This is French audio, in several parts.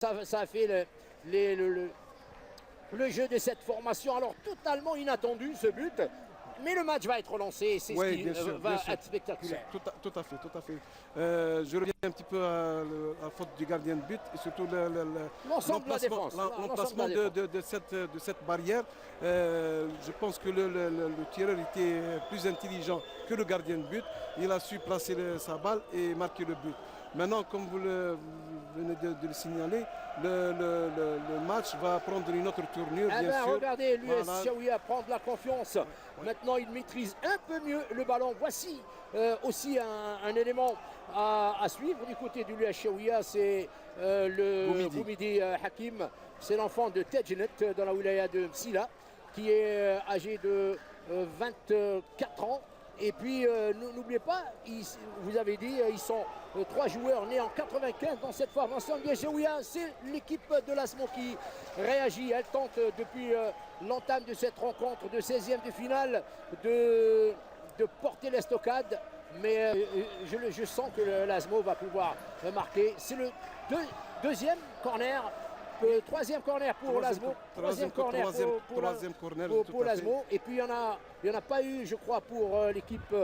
Ça a fait le jeu de cette formation. Alors totalement inattendu ce but. Mais le match va être relancé, c'est Oui, ce qui va être spectaculaire. Tout à fait, tout à fait. Je reviens un petit peu à la faute du gardien de but et surtout L'ensemble de la défense. L'emplacement de cette barrière. Je pense que le tireur était plus intelligent que le gardien de but. Il a su placer sa balle et marquer le but. Maintenant, comme vous venez de le signaler, le match va prendre une autre tournure, bien sûr. Regardez, l'US Chaouia prend de la confiance. Maintenant, il maîtrise un peu mieux le ballon. Voici aussi un élément à suivre du côté de l'US Chaouia. C'est le Boumidi Hakim. C'est l'enfant de Tejnet dans la wilaya de Msila, qui est âgé de 24 ans. Et puis, n'oubliez pas, vous avez dit, ils sont 3 joueurs nés en 95 dans cette formation. C'est l'équipe de l'ASMO qui réagit. Elle tente depuis l'entame de cette rencontre de 16e de finale de porter l'estocade. Mais je sens que l'ASMO va pouvoir marquer. C'est le deuxième corner. Troisième corner pour l'ASMO. Troisième corner pour l'ASMO. Et puis il n'y en a pas eu, je crois, pour l'équipe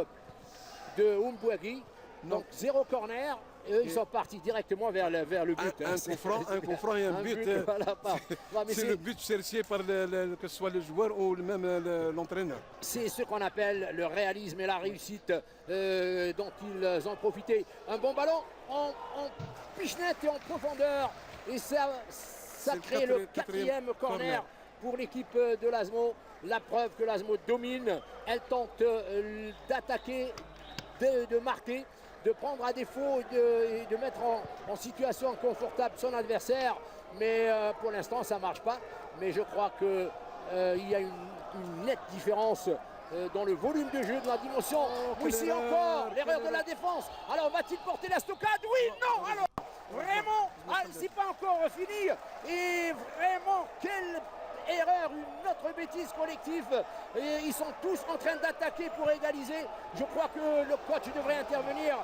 de Umbouagui. Donc 0 corner. Et eux, ils sont partis directement vers le but. Un coup franc et un but. C'est le but cherché par que ce soit le joueur ou même l'entraîneur. C'est ce qu'on appelle le réalisme et la réussite dont ils ont profité. Un bon ballon en pichenette et en profondeur. Et ça crée le quatrième corner pour l'équipe de l'ASMO. La preuve que l'ASMO domine. Elle tente d'attaquer, de marquer, de prendre à défaut et de mettre en situation confortable son adversaire. Mais pour l'instant, ça ne marche pas. Mais je crois qu'il y a une nette différence dans le volume de jeu, de la dimension. Ici encore, l'erreur de la défense. Alors, va-t-il porter la stockade? Oui, non, alors vraiment, c'est pas encore fini. Et vraiment, quelle erreur, une autre bêtise collective. Et ils sont tous en train d'attaquer pour égaliser. Je crois que le coach devrait intervenir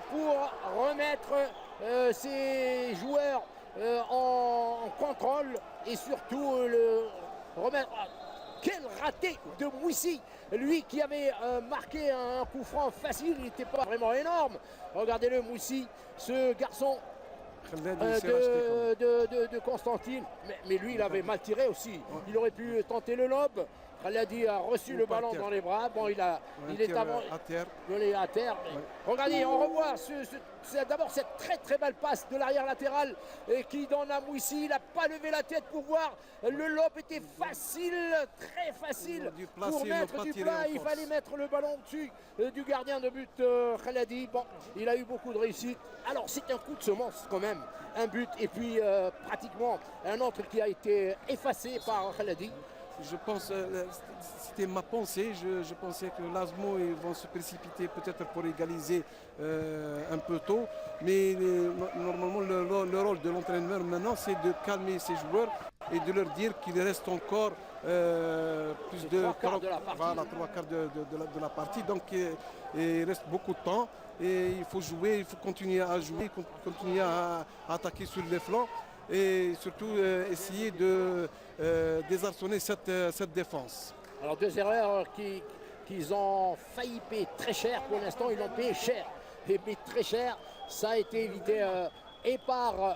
pour remettre ses joueurs en contrôle et surtout le remettre. Quel raté de Mouissi, lui qui avait marqué un coup franc facile, il n'était pas vraiment énorme. Regardez-le, Mouissi, ce garçon de Constantine, mais lui il avait mal tiré aussi. Il aurait pu tenter le lob. Khaladi a reçu le ballon dans les bras. Bon, il est à terre. Regardez, on revoit c'est d'abord cette très belle passe de l'arrière latéral qui donne à Mouissi. Il n'a pas levé la tête pour voir. Le lob était facile, très facile pour mettre du plat. Il fallait mettre le ballon dessus du gardien de but Khaladi. Bon, il a eu beaucoup de réussite. Alors c'est un coup de semence quand même. Un but et puis pratiquement un autre qui a été effacé par Khaladi. Je pense, c'était ma pensée, je pensais que l'ASMO ils vont se précipiter peut-être pour égaliser un peu tôt, mais normalement le rôle de l'entraîneur maintenant c'est de calmer ses joueurs et de leur dire qu'il reste encore plus de 3 quarts de la partie, donc il reste beaucoup de temps et il faut jouer, il faut continuer à jouer, continuer à attaquer sur les flancs. Et surtout essayer de désarçonner cette défense. Alors 2 erreurs qu'ils ont failli payer très cher. Pour l'instant, ils l'ont payé cher. Et très cher, ça a été évité et par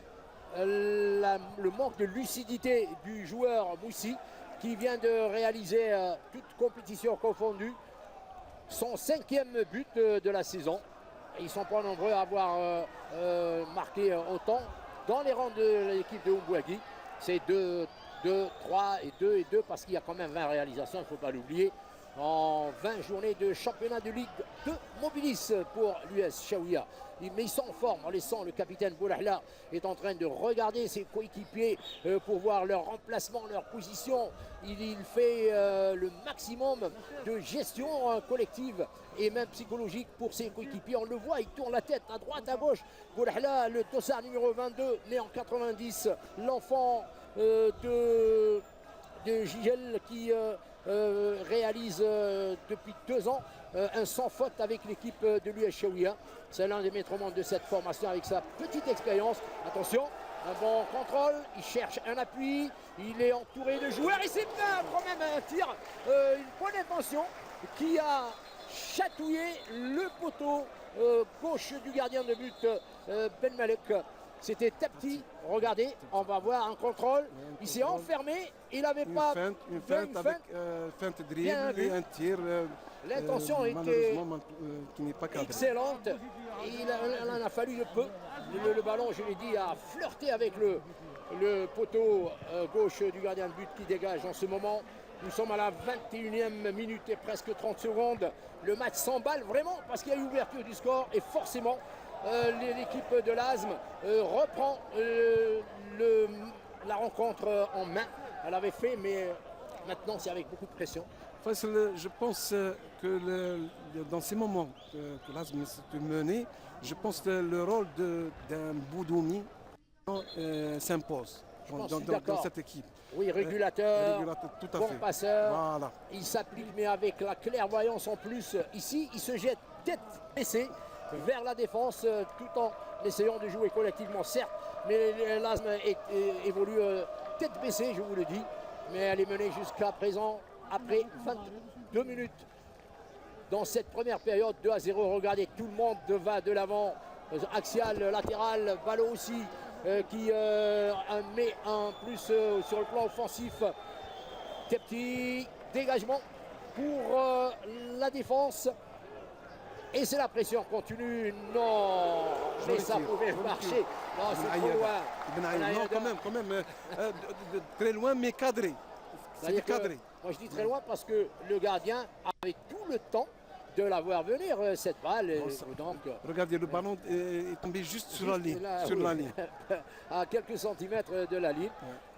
le manque de lucidité du joueur Moussi qui vient de réaliser toute compétition confondue son 5e but de la saison. Et ils ne sont pas nombreux à avoir marqué autant. Dans les rangs de l'équipe de Umbouagui, c'est 2, 3 et 2 parce qu'il y a quand même 20 réalisations, il ne faut pas l'oublier. En 20 journées de championnat de Ligue 2 Mobilis pour l'US Chaouia. Mais ils sont en forme, en laissant le capitaine Boulahla est en train de regarder ses coéquipiers pour voir leur remplacement, leur position. Il fait le maximum de gestion collective et même psychologique pour ses coéquipiers. On le voit, il tourne la tête à droite, à gauche. Boulahla, le dossard numéro 22, né en 90, l'enfant de Gigel qui réalise depuis 2 ans un sans faute avec l'équipe de l'US Chaouia. C'est l'un des maîtres mondes de cette formation avec sa petite expérience. Attention, Un bon contrôle, il cherche un appui, il est entouré de joueurs et c'est quand même un tir, une bonne intention qui a chatouillé le poteau gauche du gardien de but Ben Malek. C'était Tapti, regardez, on va voir un contrôle, il s'est enfermé, il n'avait pas une feinte avec feinte dribble et un tir. L'intention était qui n'est pas cadré. excellente, il en a fallu de peu. Le ballon, je l'ai dit, a flirté avec le poteau gauche du gardien de but qui dégage en ce moment. Nous sommes à la 21e minute et presque 30 secondes. Le match s'emballe vraiment parce qu'il y a eu ouverture du score et forcément l'équipe de l'ASM reprend la rencontre en main. Elle avait fait, mais maintenant c'est avec beaucoup de pression. Je pense que dans ces moments que l'ASM s'est mené, je pense que le rôle d'un Boudoumi s'impose dans cette équipe. Oui, régulateur, tout à bon fait. passeur, Voilà. il s'applique mais avec la clairvoyance en plus. Ici, il se jette tête baissée vers la défense tout en essayant de jouer collectivement, certes, mais l'ASM évolue tête baissée, je vous le dis, mais elle est menée jusqu'à présent après 22 minutes dans cette première période, 2-0. Regardez, tout le monde va de l'avant, axial, latéral, ballon aussi qui met un plus sur le plan offensif. Petit dégagement pour la défense. Et c'est la pression continue. Non, mais ça pouvait marcher. Non, c'est trop loin. Non, quand même, très loin, mais cadré. C'est cadré. Moi, je dis très loin parce que le gardien avait tout le temps de la voir venir, cette balle. Donc, regardez, le ballon est tombé juste sur la ligne. À quelques centimètres de la ligne.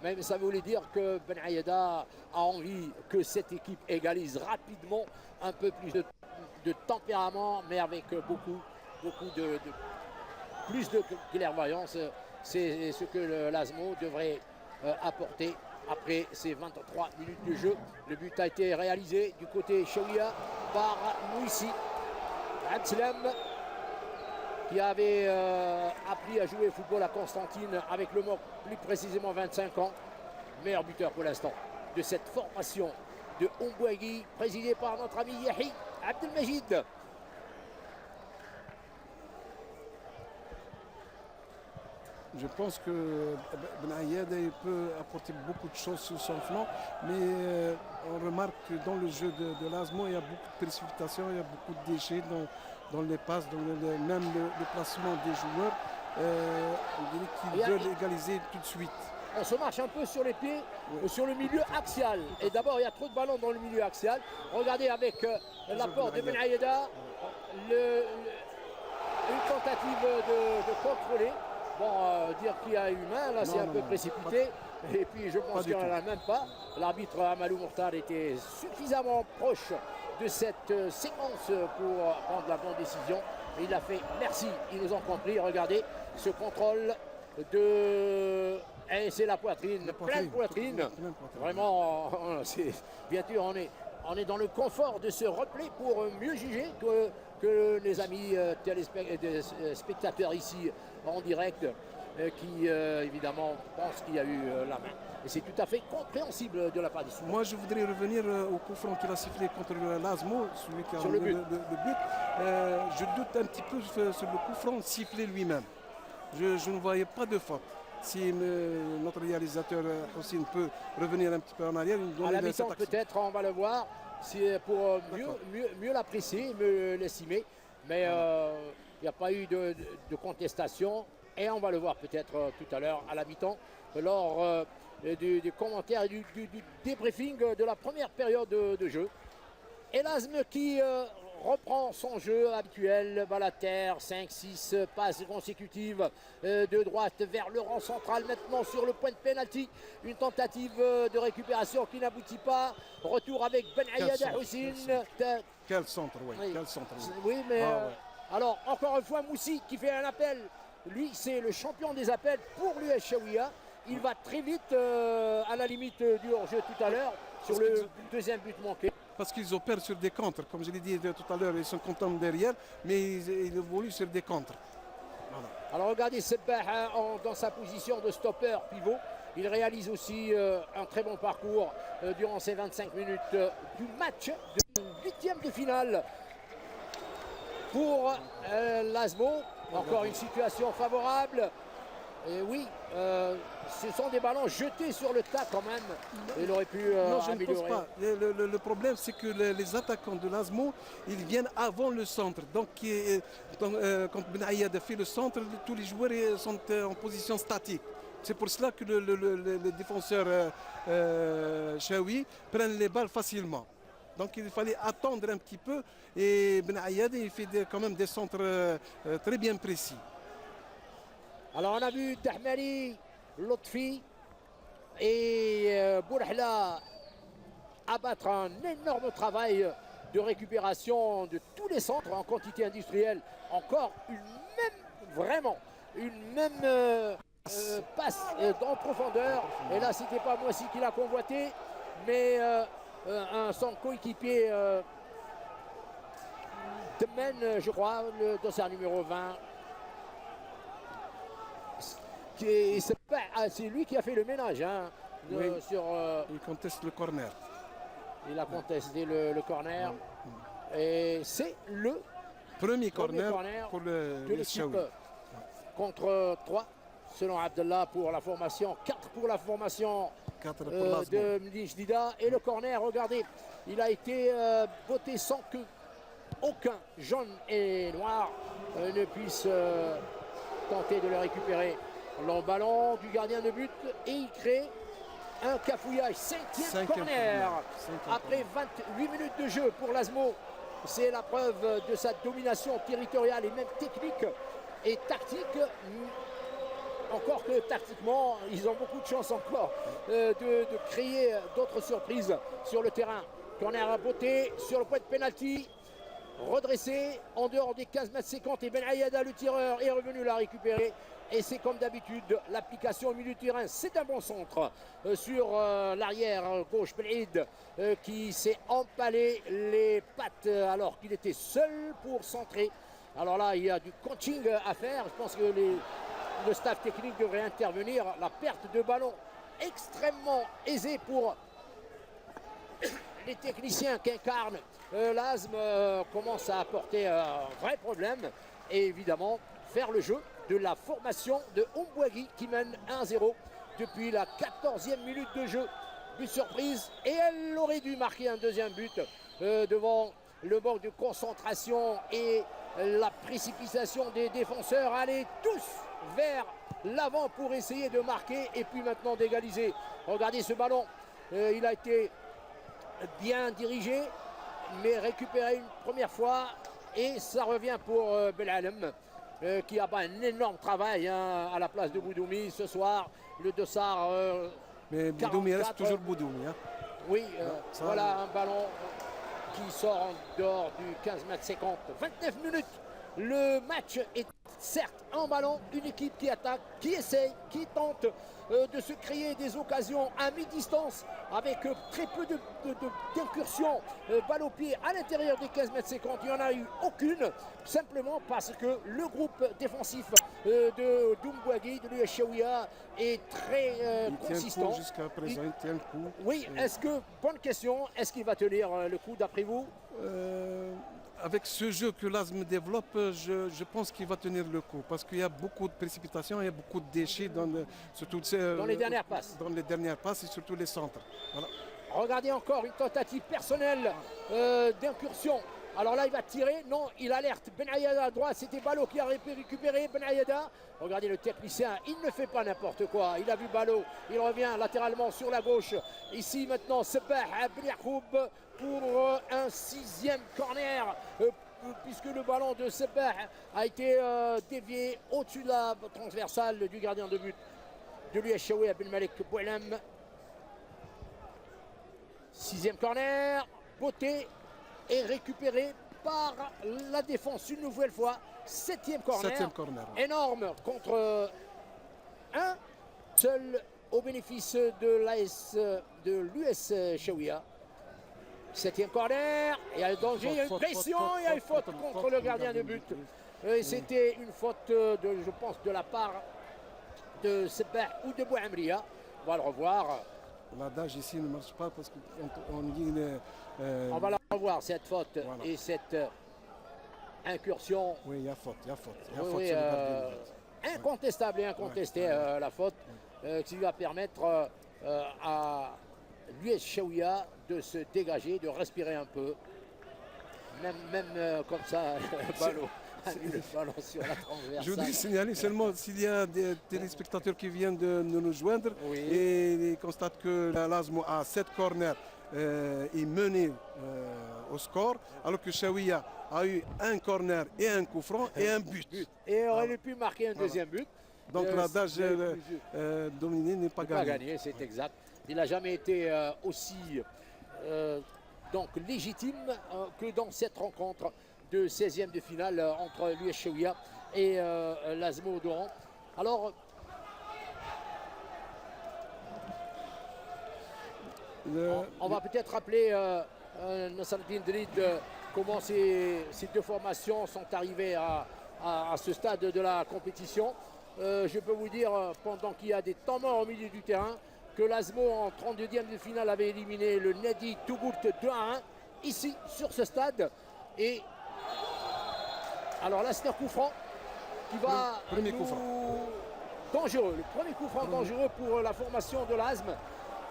Ouais. Mais ça voulait dire que Ben Aïeda a envie que cette équipe égalise rapidement, un peu plus de tempérament, mais avec beaucoup plus de clairvoyance. C'est ce que l'ASMO devrait apporter après ces 23 minutes de jeu. Le but a été réalisé du côté Chaouia par Mouissi Abdeslam, qui avait appris à jouer au football à Constantine avec le MOC, plus précisément 25 ans. Meilleur buteur pour l'instant de cette formation de Ombouagui, présidée par notre ami Yahi Abdelmajid. Je pense que Ben Aïeda peut apporter beaucoup de choses sur son flanc, mais on remarque que dans le jeu de l'ASMO, il y a beaucoup de précipitations, il y a beaucoup de déchets dans les passes, même le placement des joueurs. On dirait qu'ils veulent égaliser tout de suite. On se marche un peu sur les pieds, sur le milieu axial. Et d'abord, il y a trop de ballons dans le milieu axial. Regardez avec l'apport de Ben Aïeda, une tentative de contrôler. Bon, dire qu'il y a eu main, là c'est un peu précipité. Et puis je pense qu'il n'y en a même pas. L'arbitre Amalou Mourtar était suffisamment proche de cette séquence pour prendre la bonne décision. Et il a fait merci, ils nous ont compris. Regardez ce contrôle de... Et c'est la poitrine, pleine poitrine. Vraiment, bien sûr, on est dans le confort de ce replay pour mieux juger que les amis spectateurs ici en direct qui évidemment pensent qu'il y a eu la main. Et c'est tout à fait compréhensible de la part des Soudanais. Moi je voudrais revenir au coup franc qu'il a sifflé contre l'ASMO, celui qui a sur le but. Je doute un petit peu sur le coup franc sifflé lui-même. Je ne voyais pas de faute. Si notre réalisateur aussi peut revenir un petit peu en arrière, à la mi-temps peut-être, on va le voir, pour mieux l'apprécier, mieux l'estimer. Mais il n'y a pas eu de contestation et on va le voir peut-être tout à l'heure à la mi-temps lors du commentaire et du débriefing de la première période de jeu. Et l'ASM qui reprend son jeu habituel, balle à terre, 5-6 passes consécutives de droite vers le rang central, maintenant sur le point de pénalty, une tentative de récupération qui n'aboutit pas, retour avec Ben Aïeda Houssine. Quel centre, oui. Quel centre, oui, mais alors encore une fois Moussi qui fait un appel, lui c'est le champion des appels pour l'US Chaouia. Il va très vite à la limite du hors-jeu tout à l'heure sur le deuxième but manqué. Parce qu'ils opèrent sur des contres, comme je l'ai dit tout à l'heure, ils sont contents derrière, mais ils évoluent sur des contres. Voilà. Alors regardez Sebah dans sa position de stopper pivot. Il réalise aussi un très bon parcours durant ces 25 minutes du match de 8e de finale pour l'ASMO. Encore une situation favorable. Et oui, ce sont des ballons jetés sur le tas quand même. Il aurait pu Non, je ne pense améliorer. pas. Le problème, c'est que les attaquants de l'ASMO, ils viennent avant le centre. Donc, quand Ben Ayad fait le centre, tous les joueurs sont en position statique. C'est pour cela que le défenseur Chaoui prennent les balles facilement. Donc il fallait attendre un petit peu. Et Ben Ayad, il fait quand même des centres très bien précis. Alors on a vu Tahmani, Lotfi et Bourhla abattre un énorme travail de récupération de tous les centres en quantité industrielle. Encore une même passe en profondeur. Et là, c'était pas Moissy qui l'a convoité, mais son coéquipier Temen, je crois, le dossard numéro 20. C'est lui qui a fait le ménage hein, Oui. sur. Il conteste le corner. Il a contesté le corner. Et c'est le Premier corner pour de le l'équipe Chaoui. contre 3 selon Abdallah pour la formation, 4 pour la formation 4 pour l'ASMO. de Mdijlida. Et le corner, regardez, il a été botté sans que aucun jaune et noir ne puisse tenter de le récupérer. Le ballon du gardien de but et il crée un cafouillage. Cinquième corner. Après 28 minutes de jeu pour l'ASMO. C'est la preuve de sa domination territoriale et même technique et tactique. Encore que tactiquement, ils ont beaucoup de chance encore de créer d'autres surprises sur le terrain. Corner à beauté sur le point de pénalty. Redressé en dehors des 15 mètres 50 et Ben Ayada, le tireur, est revenu la récupérer. Et c'est comme d'habitude l'application au milieu du terrain. C'est un bon centre sur l'arrière gauche Belid qui s'est empalé les pattes alors qu'il était seul pour centrer. Alors là, il y a du coaching à faire. Je pense que le staff technique devrait intervenir. La perte de ballon extrêmement aisée pour les techniciens qu'incarne l'ASM commence à apporter un vrai problème. Et évidemment, faire le jeu de la formation de Ombouagui qui mène 1-0 depuis la 14e minute de jeu. But surprise et elle aurait dû marquer un deuxième but devant le manque de concentration et la précipitation des défenseurs. Allez tous vers l'avant pour essayer de marquer et puis maintenant d'égaliser. Regardez ce ballon, il a été bien dirigé mais récupéré une première fois et ça revient pour Belalem. Qui a un énorme travail hein, à la place de Boudoumi ce soir. Le dossard. Mais Boudoumi reste toujours Boudoumi. Hein. Oui, voilà un ballon qui sort en dehors du 15 mètres 50. 29 minutes. Le match est certes en ballon, une équipe qui attaque, qui essaye, qui tente de se créer des occasions à mi-distance avec très peu d'incursions, balle au pied à l'intérieur des 15 mètres 50. Il n'y en a eu aucune, simplement parce que le groupe défensif de Doumbouagui, de l'USHWIA est très consistant. Jusqu'à présent, il tient le coup. Oui, est-ce que, bonne question, est-ce qu'il va tenir le coup d'après vous? Avec ce jeu que l'ASM développe, je pense qu'il va tenir le coup parce qu'il y a beaucoup de précipitations, il y a beaucoup de déchets surtout dans les dernières passes. Dans les dernières passes et surtout les centres. Voilà. Regardez encore une tentative personnelle d'incursion. Alors là, il va tirer. Non, il alerte Ben Ayada à droite. C'était Balo qui a récupéré Ben Ayada. Regardez le technicien, il ne fait pas n'importe quoi. Il a vu Balo. Il revient latéralement sur la gauche. Ici maintenant, Sebah Ben Yacoub pour un 6e corner. Puisque le ballon de Sebah a été dévié au-dessus de la transversale du gardien de but de l'USHWIA Ben Malik Bouelem. 6e corner, beauté est récupéré par la défense une nouvelle fois. 7e corner, énorme contre un seul au bénéfice de l'US Chaouia. 7e corner, il y a le danger, il y a une pression, il y a une faute contre le gardien de but. C'était une faute, je pense, de la part de Sebah ou de Bouhamria. On va le revoir. L'adage ici ne marche pas parce qu'on dit... On va la revoir, cette faute et cette incursion. Oui, il y a faute. Il y a faute. Oui, sur le gardien de but. incontestable et incontestée, la faute qui va permettre à l'US Chaouia de se dégager, de respirer un peu. Même comme ça, le ballon sur la transversale. Je voudrais signaler seulement s'il y a des téléspectateurs qui viennent de nous joindre et ils constatent que l'Asmo a 7 corners et mené au score, alors que Chaouia a eu un corner et un coup franc et un but. Et aurait pu marquer un deuxième but. Donc l'adage dominé n'est pas gagné. C'est exact. Il n'a jamais été aussi donc légitime que dans cette rencontre de 16e de finale entre l'US Chaouia et l'Asmo d'Oran. Alors, on va peut-être rappeler Nassaruddin Drid comment ces deux formations sont arrivées à ce stade de la compétition. Je peux vous dire, pendant qu'il y a des temps morts au milieu du terrain, que l'Asmo en 32e de finale avait éliminé le Nadi Tougoult 2-1 ici sur ce stade. Et alors là, c'est un coup franc qui va premier coup franc dangereux. Le premier coup franc dangereux pour la formation de l'ASM.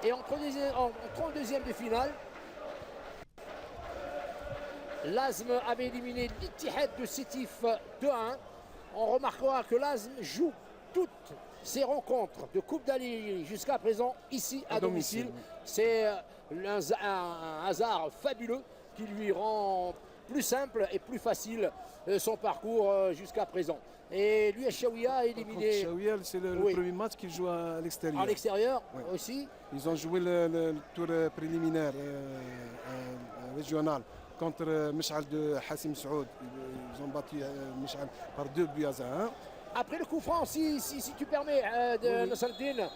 Et en 32e de finale, l'ASM avait éliminé l'Ittihad de Sétif 2-1. On remarquera que l'ASM joue toutes ses rencontres de Coupe d'Ali jusqu'à présent ici à domicile. C'est un hasard fabuleux qui lui rend plus simple et plus facile son parcours jusqu'à présent. Et l'US Chaouia a éliminé... Chaouia, c'est le premier match qu'il joue à l'extérieur. À l'extérieur aussi. Ils ont joué le tour préliminaire régional contre Mesh'al de Hassim Saoud. Ils ont battu Mesh'al par 2-1. Après le coup franc, si tu permets, Nassaruddin,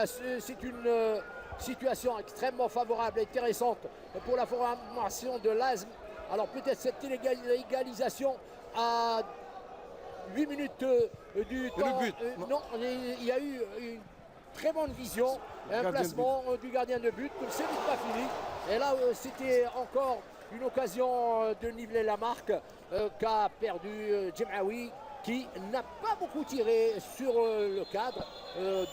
c'est une situation extrêmement favorable et intéressante pour la formation de l'ASM. Alors peut-être cette égalisation à 8 minutes du temps. Non, il y a eu une très bonne vision, un placement du gardien de but. Ce n'est pas fini. Et là, c'était encore une occasion de niveler la marque qu'a perdu Djemaoui, qui n'a pas beaucoup tiré sur le cadre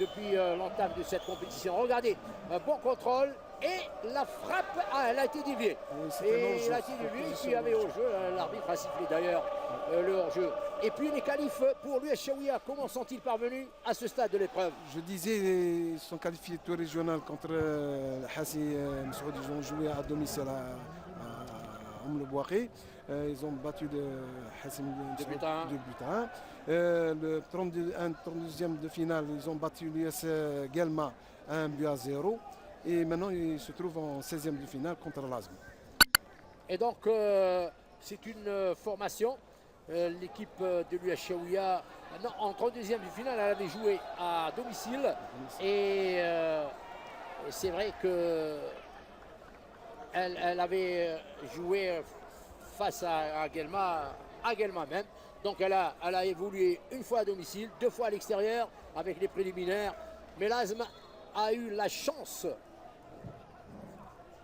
depuis l'entame de cette compétition. Regardez, un bon contrôle et la frappe, elle a été déviée. Et il a été dévié, puis il y avait hors-jeu, l'arbitre a sifflé d'ailleurs le hors-jeu. Et puis les qualifs pour l'US Chaouia, comment sont-ils parvenus à ce stade de l'épreuve? Je disais, ils sont qualifiés tour régional contre Hassim Saoud. Ils ont joué à domicile à Oum-le-Bouakhi. Ils ont battu Hassim de but à 1. Le 32e de finale, ils ont battu l'US Guelma 1-0. Et maintenant, ils se trouvent en 16e de finale contre l'ASM. Et donc, c'est une formation. L'équipe de l'US Chaouia, en 32e de finale, elle avait joué à domicile. Et c'est vrai qu'elle avait joué face à Guelma même. Donc elle a évolué une fois à domicile, 2 fois à l'extérieur avec les préliminaires. Mais l'ASM a eu la chance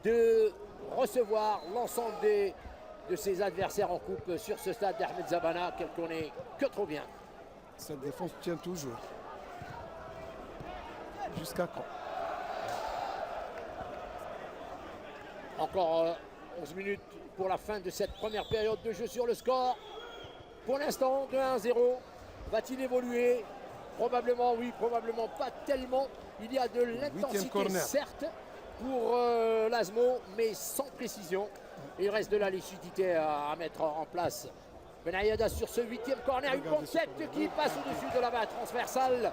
de recevoir l'ensemble de ses adversaires en coupe sur ce stade d'Ahmed Zabana qu'elle connaît que trop bien. Cette défense tient toujours. Jusqu'à quand? Encore 11 minutes pour la fin de cette première période de jeu sur le score. Pour l'instant, 2-1-0. Va-t-il évoluer? Probablement oui, probablement pas tellement. Il y a de l'intensité, certes, pour l'ASMO, mais sans précision. Il reste de la lucidité à mettre en place. Benaïada sur ce 8e corner, une bonne tête qui passe au-dessus de la main transversale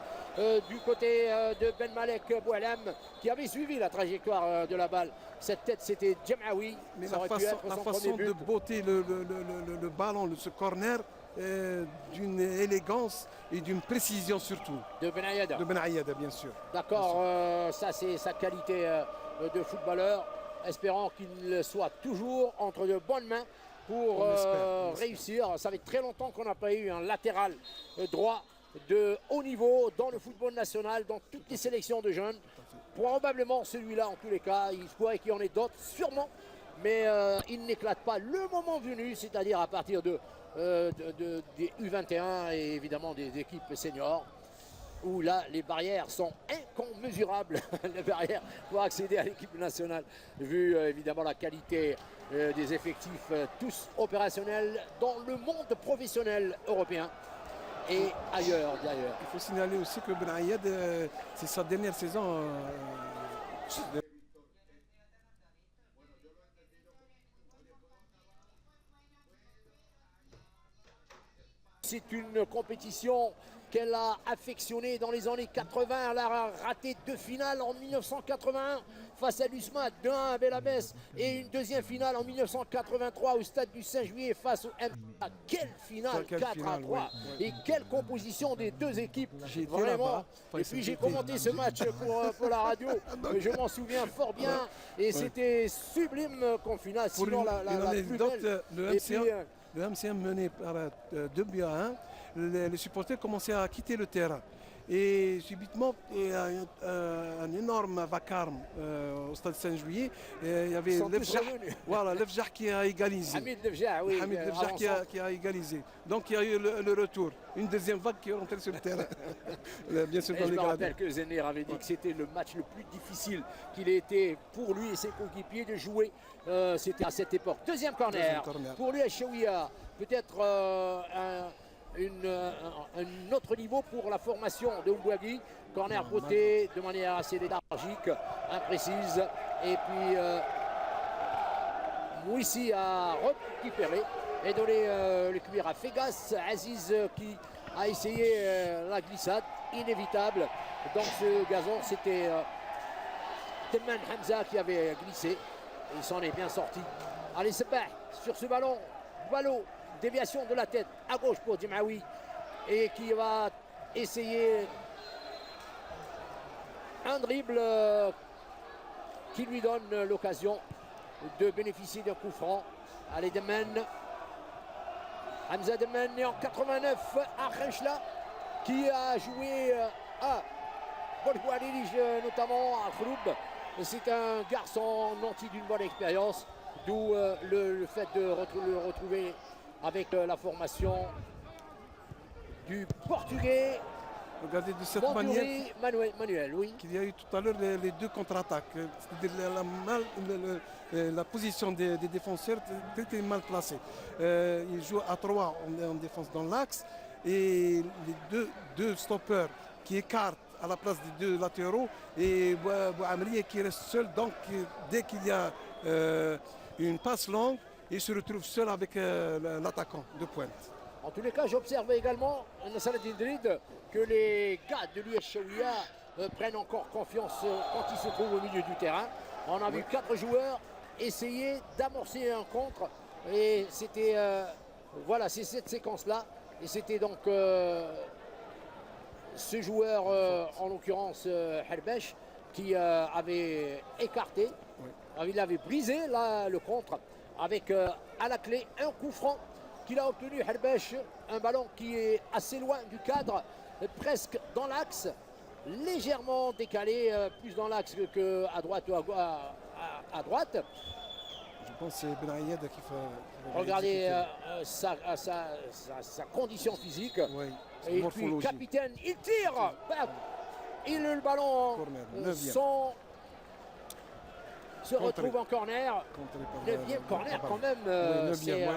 du côté de Ben Malek Boualem, qui avait suivi la trajectoire de la balle. Cette tête, c'était Djemaoui. Mais la façon de botter le ballon, ce corner, d'une élégance et d'une précision surtout. De Benaïada. De Benaïada, bien sûr. D'accord, ça c'est sa qualité de footballeur. Espérant qu'il soit toujours entre de bonnes mains pour On espère. réussir. Ça fait très longtemps qu'on n'a pas eu un latéral droit de haut niveau dans le football national, dans toutes les sélections de jeunes. Probablement celui-là en tous les cas, il se pourrait qu'il y en ait d'autres, sûrement, mais il n'éclate pas le moment venu, c'est-à-dire à partir des U21 et évidemment des équipes seniors, où là les barrières sont incommensurables, les barrières pour accéder à l'équipe nationale, vu évidemment la qualité des effectifs tous opérationnels dans le monde professionnel européen et ailleurs d'ailleurs. Il faut signaler aussi que Ben Ayed, c'est sa dernière saison. C'est une compétition qu'elle a affectionnée dans les années 80. Elle a raté 2 finales en 1981 face à l'USMA, 2-1 à Belabès, et une deuxième finale en 1983 au stade du 5 juillet face au MA. Quelle finale, 4-3 oui. Et quelle composition des deux équipes, J'ai été vraiment. là-bas. Et puis j'ai commenté ce match pour la radio, je m'en souviens fort bien, et c'était sublime comme finale. Pour Sinon une la plus anecdote, belle. le Et MCA, puis, le MCA mené par 2-1, les supporters commençaient à quitter le terrain. Et subitement, il y a un énorme vacarme au stade Saint-Juillet. Il y avait Ils sont tous Lefjar, revenus. voilà, Lefjar qui a égalisé. Hamid Lefjar, oui. Hamid Lefjar qui a égalisé. Donc il y a eu le retour. Une deuxième vague qui est rentrée sur le terrain. Bien sûr, Et dans je les me gradins. rappelle que Zenir avait dit que c'était le match le plus difficile qu'il ait été pour lui et ses coéquipiers de jouer. C'était à cette époque. Deuxième corner pour lui à Chaouia. Peut-être un autre niveau pour la formation de Mbouagui. Corner poté de manière assez léthargique, imprécise. Et puis Mouissi a récupéré et donné le cuir à Fégas. Aziz qui a essayé la glissade inévitable dans ce gazon. C'était Temman Hamza qui avait glissé. Il s'en est bien sorti. Allez, Sabah sur ce ballon. Ballot, déviation de la tête à gauche pour Djemaoui. Et qui va essayer un dribble qui lui donne l'occasion de bénéficier d'un coup franc. Allez, Demen. Hamza Demen né en 89 à Renchla, qui a joué à Bolhouarij notamment à Khroub. C'est un garçon nanti d'une bonne expérience, d'où le fait de le retrouver avec la formation du Portugais. Regardez de cette manière Manuel, oui. qu'il y a eu tout à l'heure les deux contre-attaques. La position des défenseurs était mal placée. Ils jouent à 3 en défense dans l'axe et les deux stoppeurs qui écartent à la place des deux latéraux et Bouamri qui reste seul. Donc dès qu'il y a une passe longue, il se retrouve seul avec l'attaquant de pointe. En tous les cas, j'observe également, Saladin Drid, que les gars de l'US Chaouia prennent encore confiance quand ils se trouvent au milieu du terrain. On a vu 4 joueurs essayer d'amorcer un contre. Et c'était, voilà, c'est cette séquence-là. Et c'était donc ce joueur, en l'occurrence Herbesh, qui avait écarté. Il avait brisé là, le contre avec à la clé un coup franc qu'il a obtenu Herbesh, un ballon qui est assez loin du cadre, presque dans l'axe, légèrement décalé, plus dans l'axe qu'à droite ou à droite. Je pense que c'est Ben Ayed qui fait... Regardez sa condition physique. Oui, et puis capitaine, il tire. Il le ballon se retrouve en corner. 9e corner quand même. C'est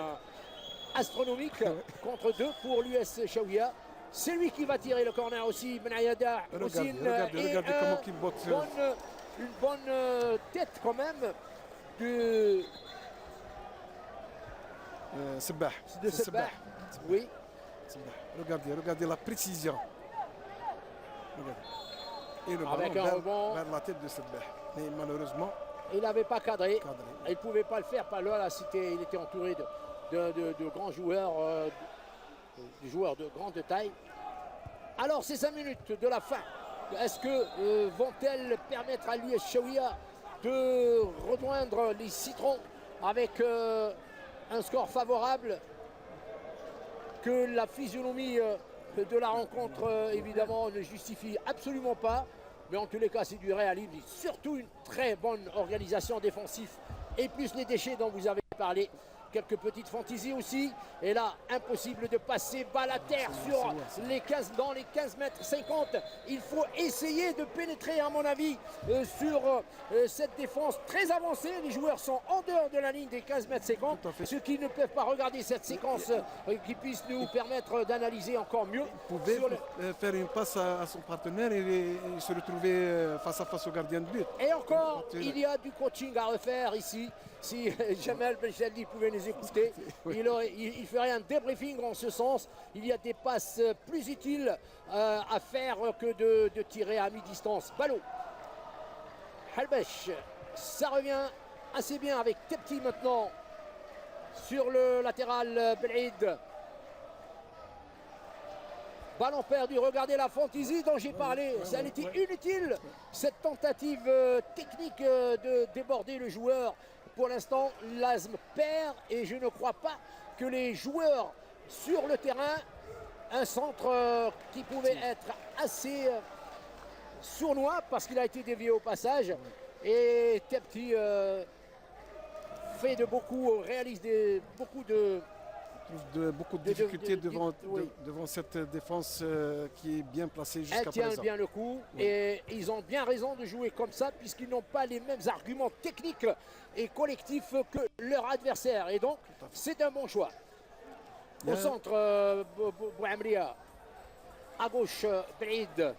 astronomique contre 2 pour l'US Chaouia. C'est lui qui va tirer le corner aussi. Ben Ayada, regardez comment il botte. Une bonne tête quand même de Sabah. De Sabah. Oui. Regardez la précision. Regardez. Et le avec ballon un rebond vers la tête de Sabah. Mais malheureusement, il n'avait pas cadré. Il ne pouvait pas le faire. Là, il était entouré de grands joueurs, de joueurs de grande taille. Alors, ces 5 minutes de la fin, est-ce que vont-elles permettre à l'US Chaouia de rejoindre les Citrons avec un score favorable, que la physionomie de la rencontre, évidemment, ne justifie absolument pas. Mais en tous les cas, c'est du réalisme, surtout une très bonne organisation défensive. Et plus les déchets dont vous avez parlé. Quelques petites fantaisies aussi. Et là, impossible de passer balle à terre sur les 15, dans les 15 mètres 50. Il faut essayer de pénétrer, à mon avis, sur cette défense très avancée. Les joueurs sont en dehors de la ligne des 15 mètres 50. Ceux qui ne peuvent pas regarder cette séquence qui puisse nous permettre d'analyser encore mieux. Vous pouvez faire une passe à son partenaire et se retrouver face à face au gardien de but. Et encore, il y a du coaching à refaire ici. Si Jamel Belchadi pouvait nous écouter, il ferait un débriefing en ce sens. Il y a des passes plus utiles à faire que de tirer à mi-distance. Ballot. Halbesh, ça revient assez bien avec Tepti maintenant sur le latéral Belid. Ballon perdu, regardez la fantaisie dont j'ai parlé, ça a été inutile, cette tentative technique de déborder le joueur. Pour l'instant, l'ASM perd et je ne crois pas que les joueurs sur le terrain, un centre qui pouvait être assez sournois parce qu'il a été dévié au passage, et Tepti fait de beaucoup, réalise beaucoup de difficultés devant cette défense qui est bien placée jusqu'à présent. Elle tient bien le coup, et ils ont bien raison de jouer comme ça puisqu'ils n'ont pas les mêmes arguments techniques et collectifs que leur adversaire, et donc c'est un bon choix. Au centre, Bouamria, à gauche, Belid.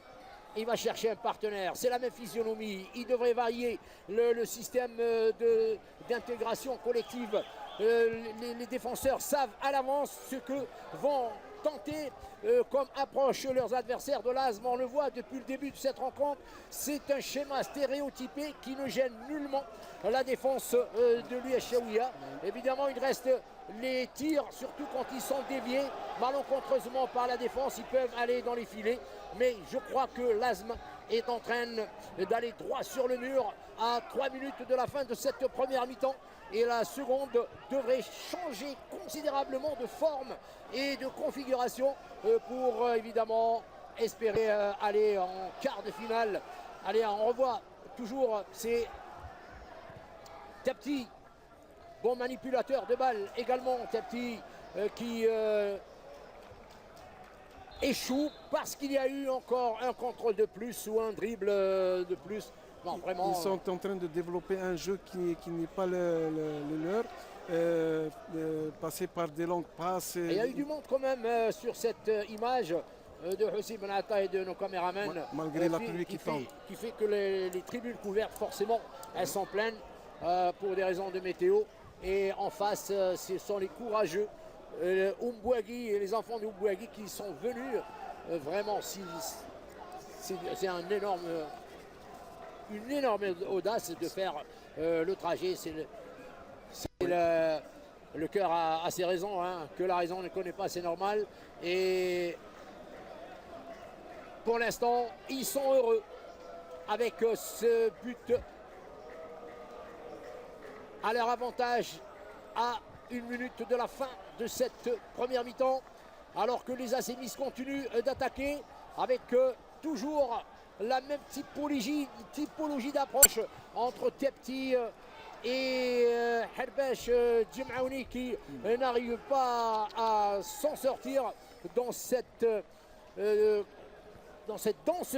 Il va chercher un partenaire, c'est la même physionomie. Il devrait varier le système d'intégration collective. Les défenseurs savent à l'avance ce que vont tenter comme approche leurs adversaires de l'ASM. On le voit depuis le début de cette rencontre. C'est un schéma stéréotypé qui ne gêne nullement la défense de l'US Chaouia. Évidemment, il reste les tirs, surtout quand ils sont déviés malencontreusement par la défense. Ils peuvent aller dans les filets, mais je crois que l'ASM est en train d'aller droit sur le mur à 3 minutes de la fin de cette première mi-temps. Et la seconde devrait changer considérablement de forme et de configuration pour évidemment espérer aller en quart de finale. Allez, on revoit toujours ces Tepti, bon manipulateur de balle également. Tepti qui échoue parce qu'il y a eu encore un contrôle de plus ou un dribble de plus. Non, vraiment, ils sont en train de développer un jeu qui n'est pas le leur, passer par des longues passes. Il y a eu du monde quand même sur cette image de Hussein Benata et de nos caméramans. Malgré la pluie qui tombe. Qui fait que les tribunes couvertes, forcément, elles sont pleines pour des raisons de météo. Et en face, ce sont les courageux, Umbouagui et les enfants de Umbouagui qui sont venus. Vraiment, c'est une énorme audace de faire le trajet. Le cœur a ses raisons, hein, que la raison ne connaît pas, c'est normal. Et pour l'instant, ils sont heureux avec ce but à leur avantage à 1 minute de la fin de cette première mi-temps, alors que les ACMIS continuent d'attaquer avec toujours la même typologie d'approche entre Tepti et Halbesh Djemaouni qui n'arrive pas à s'en sortir dans cette dense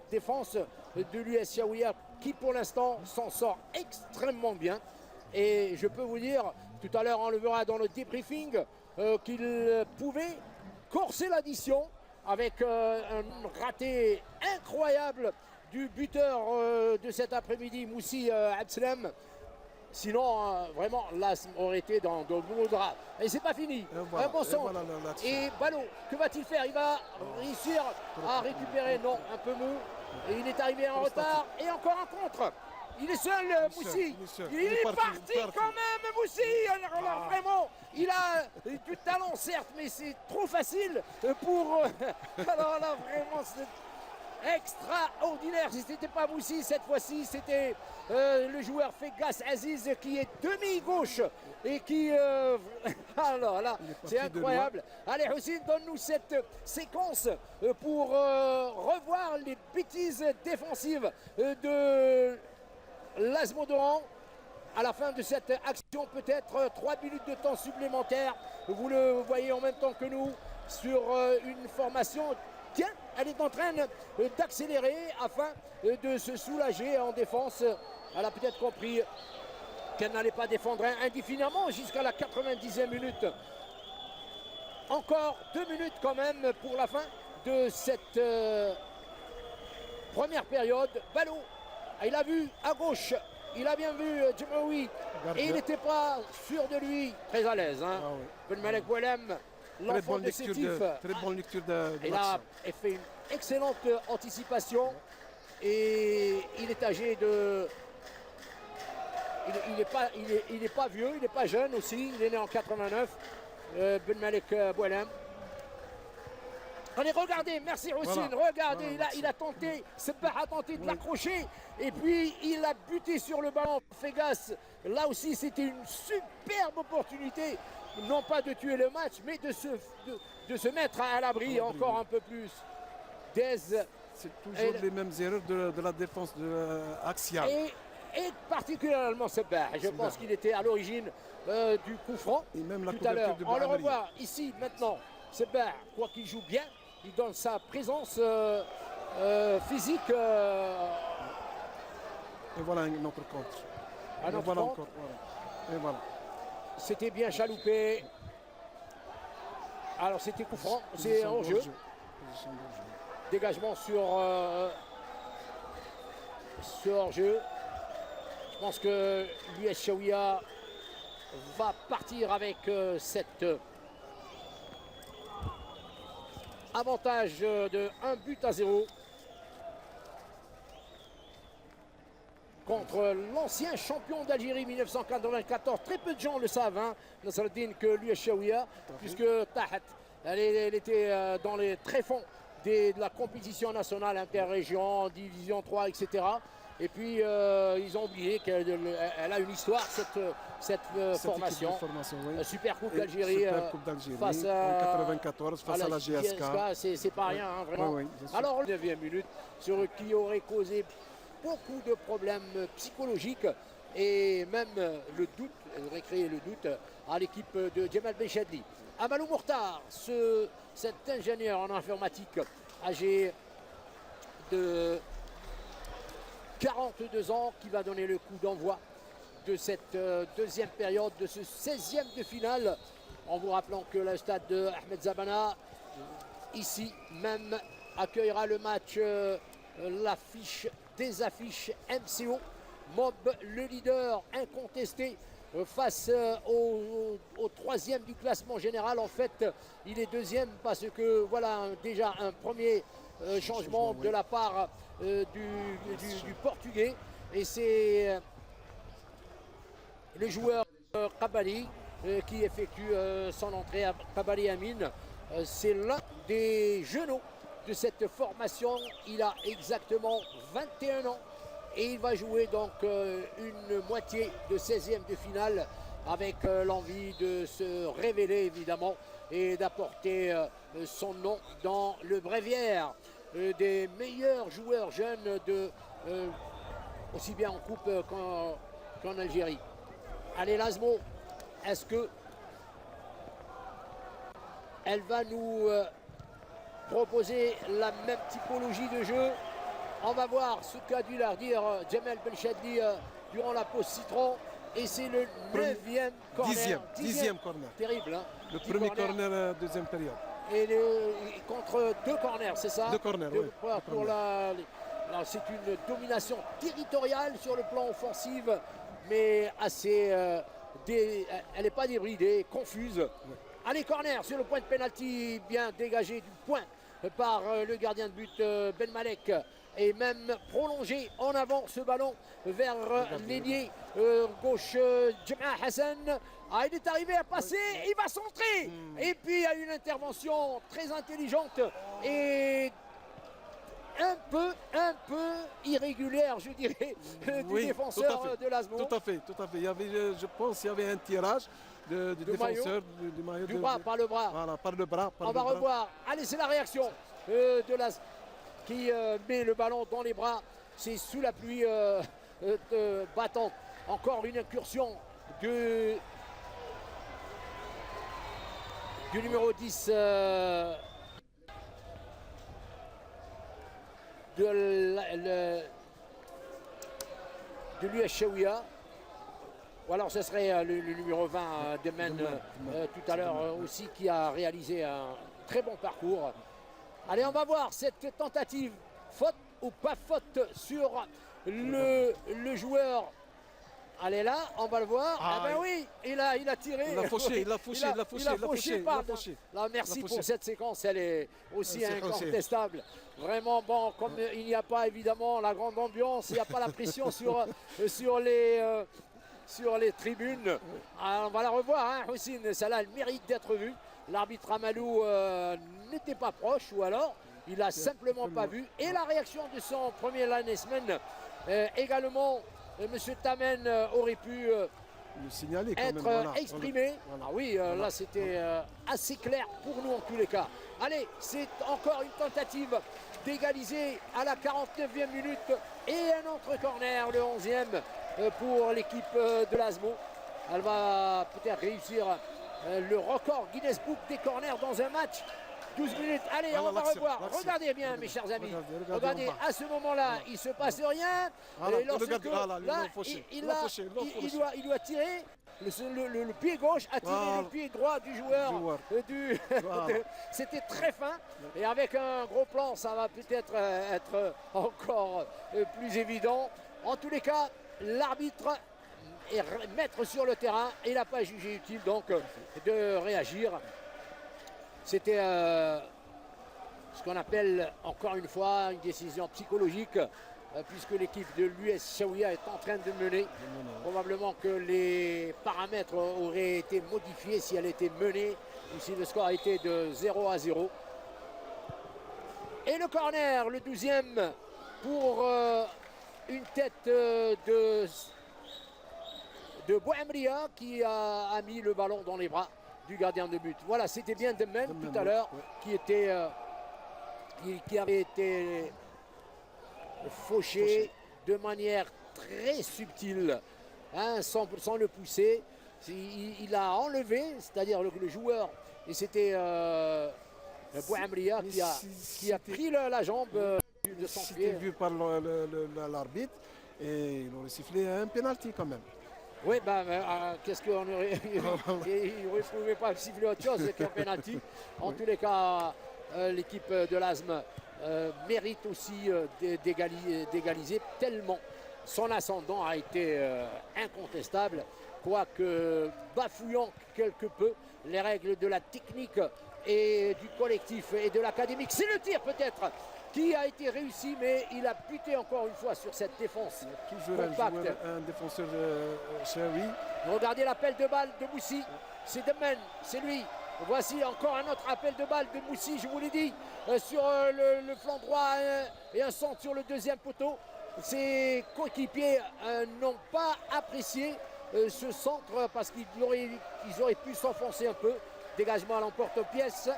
défense de l'US Chaouia qui pour l'instant s'en sort extrêmement bien. Et je peux vous dire, tout à l'heure on le verra dans le débriefing, qu'il pouvait corser l'addition avec un raté incroyable du buteur de cet après-midi, Moussi Abdeslam. Sinon, vraiment, l'ASM aurait été dans le bon drap. Et c'est pas fini. Un bon centre. Et Ballot, que va-t-il faire? Il va réussir à récupérer. Non, un peu mou. Et il est arrivé en retard. Et encore un contre. Il est seul, Moussi. Il est parti quand même, Moussi. Alors vraiment, il a du talent, certes, mais c'est trop facile pour... Alors là, vraiment, c'est extraordinaire. Si ce n'était pas Moussi cette fois-ci, c'était le joueur Fegas Aziz qui est demi-gauche et qui... alors là, c'est incroyable. Allez, Houssine, donne-nous cette séquence pour revoir les bêtises défensives de Laszlo d'Oran. À la fin de cette action, peut-être 3 minutes de temps supplémentaire. Vous le voyez en même temps que nous sur une formation. Tiens, elle est en train d'accélérer afin de se soulager en défense. Elle a peut-être compris qu'elle n'allait pas défendre indéfiniment jusqu'à la 90e minute. Encore 2 minutes quand même pour la fin de cette première période. Ballot, il a vu à gauche. Il a bien vu Djemaoui et il n'était pas sûr de lui. Très à l'aise. Hein. Ah oui. Ben Malek Boualem, l'enfant de Sétif. Très bonne lecture de il a fait une excellente anticipation. Et il est âgé de... Il n'est pas vieux, il n'est pas jeune aussi. Il est né en 89. Ben Malek Boualem. Allez, regardez, merci Houssine, voilà. Regardez, voilà, il a tenté, Sebah a tenté de l'accrocher, et puis il a buté sur le ballon. Fegas, là aussi c'était une superbe opportunité, non pas de tuer le match, mais de se mettre à l'abri encore un peu plus. C'est toujours les mêmes erreurs de la défense axiale. Et particulièrement Sebah, je pense qu'il était à l'origine du coup franc et même la tout à l'heure. On le revoit ici maintenant, Sebah, quoi qu'il joue bien, il donne sa présence physique. Et voilà un autre contre. Un autre voilà contre. Encore, voilà. Et voilà. C'était bien chaloupé. Alors c'était coup franc, c'est en jeu. Dégagement sur hors-jeu. Je pense que l'US Chaouia va partir avec cette avantage de 1-0 contre l'ancien champion d'Algérie 1994. Très peu de gens le savent, hein, Nasreddine, que l'US Chaouia, puisque Tahat, elle était dans les tréfonds de la compétition nationale interrégion, division 3, etc. Et puis ils ont oublié qu'elle a une histoire, cette formation. Oui. Super Coupe d'Algérie face à 94, face à la GSK. C'est pas rien, hein, vraiment. Oui, alors, la 9e minute, sur qui aurait causé beaucoup de problèmes psychologiques et même le doute, elle aurait créé le doute à l'équipe de Djemal Benchadli. Amalou Mourtar, cet ingénieur en informatique âgé de 42 ans, qui va donner le coup d'envoi de cette deuxième période, de ce 16e de finale, en vous rappelant que le stade de Ahmed Zabana, ici même, accueillera le match, l'affiche des affiches MCO, Mob, le leader incontesté, face au troisième du classement général. En fait, il est deuxième parce que voilà déjà un premier changement de la part du portugais, et c'est le joueur Kabali qui effectue son entrée. À Kabali Amin, c'est l'un des genoux de cette formation. Il a exactement 21 ans et il va jouer donc une moitié de 16e de finale, avec l'envie de se révéler évidemment et d'apporter son nom dans le bréviaire des meilleurs joueurs jeunes aussi bien en coupe qu'en Algérie. Allez, Laszlo, est-ce que elle va nous proposer la même typologie de jeu? On va voir ce qu'a dû leur dire Djemal Benchadli durant la pause citron. Et c'est le 9e corner. 10e corner. Terrible, hein? Le premier corner, deuxième période. Et contre 2 corners, c'est ça? 2 corners, oui. C'est une domination territoriale sur le plan offensif, mais assez... elle n'est pas débridée, confuse. Oui. Allez, corner sur le point de pénalty, bien dégagé du point par le gardien de but Ben Malek. Et même prolongé en avant ce ballon vers l'ailier gauche Djemah Hassan. Ah, il est arrivé à passer, il va centrer. Et puis il y a une intervention très intelligente et un peu irrégulière, je dirais, du Oui, défenseur tout à fait, de l'ASMO. Tout à fait, tout à fait. Il y avait, je pense qu'il y avait un tirage du défenseur, du maillot. Du bras, par le bras. Voilà, par le bras. On va revoir. Allez, c'est la réaction de l'ASMO qui met le ballon dans les bras. C'est sous la pluie battante. Encore une incursion du numéro 10 de l'US Chaouia. Ou alors ce serait le numéro 20 de Men tout à l'heure aussi qui a réalisé un très bon parcours. Allez, on va voir cette tentative. Faute ou pas faute sur le joueur. Allez là, on va le voir. Ah ben oui, il a tiré. Il a fauché, il a fauché. Là, merci pour cette séquence, elle est aussi incontestable. Vraiment, bon, comme il n'y a pas évidemment la grande ambiance, il n'y a pas la pression sur les tribunes. Alors, on va la revoir, hein, Houssine, celle-là, elle mérite d'être vue. L'arbitre Amalou n'était pas proche, ou alors il n'a simplement pas vu. Et la réaction de son premier linesman également. Monsieur Tamen aurait pu le signaler quand être même, exprimé. Voilà. Ah oui, là c'était assez clair pour nous en tous les cas. Allez, c'est encore une tentative d'égaliser à la 49e minute et un autre corner, le 11e pour l'équipe de l'ASMO. Elle va peut-être réussir le record Guinness Book des corners dans un match. 12 minutes, allez, on va revoir. Regardez bien, mes chers amis. Regardez, à ce moment-là, il ne se passe rien. Et lorsque, il doit tirer. Le pied gauche a tiré le pied droit du joueur. C'était très fin. Et avec un gros plan, ça va peut-être être encore plus évident. En tous les cas, l'arbitre est maître sur le terrain. Et il n'a pas jugé utile donc de réagir. C'était ce qu'on appelle encore une fois une décision psychologique puisque l'équipe de l'US Chaouia est en train de mener. Probablement que les paramètres auraient été modifiés si elle était menée ou si le score a été de 0-0. Et le corner, le 12e pour une tête de Bouamria qui a mis le ballon dans les bras du gardien de but. Voilà, c'était bien de même tout à l'heure qui avait été fauché de manière très subtile, hein, sans le pousser. Il a enlevé, c'est-à-dire le joueur, et c'était Bouamria qui a pris la jambe de son pied. C'était vu par l'arbitre et il aurait sifflé un penalty quand même. Oui, qu'est-ce qu'on aurait. Il ne pouvait pas siffler autre chose qu'un penalty. En tous les cas, l'équipe de l'ASM mérite aussi d'égaliser tellement son ascendant a été incontestable, quoique bafouillant quelque peu les règles de la technique et du collectif et de l'académique. C'est le tir peut-être qui a été réussi, mais il a buté encore une fois sur cette défense compacte. Un défenseur Chaoui. Regardez l'appel de balle de Moussi, c'est Demen, c'est lui. Voici encore un autre appel de balle de Moussi, je vous l'ai dit, sur le flanc droit et un centre sur le deuxième poteau. Ses coéquipiers n'ont pas apprécié ce centre parce qu'ils auraient pu s'enfoncer un peu. Dégagement à l'emporte-pièce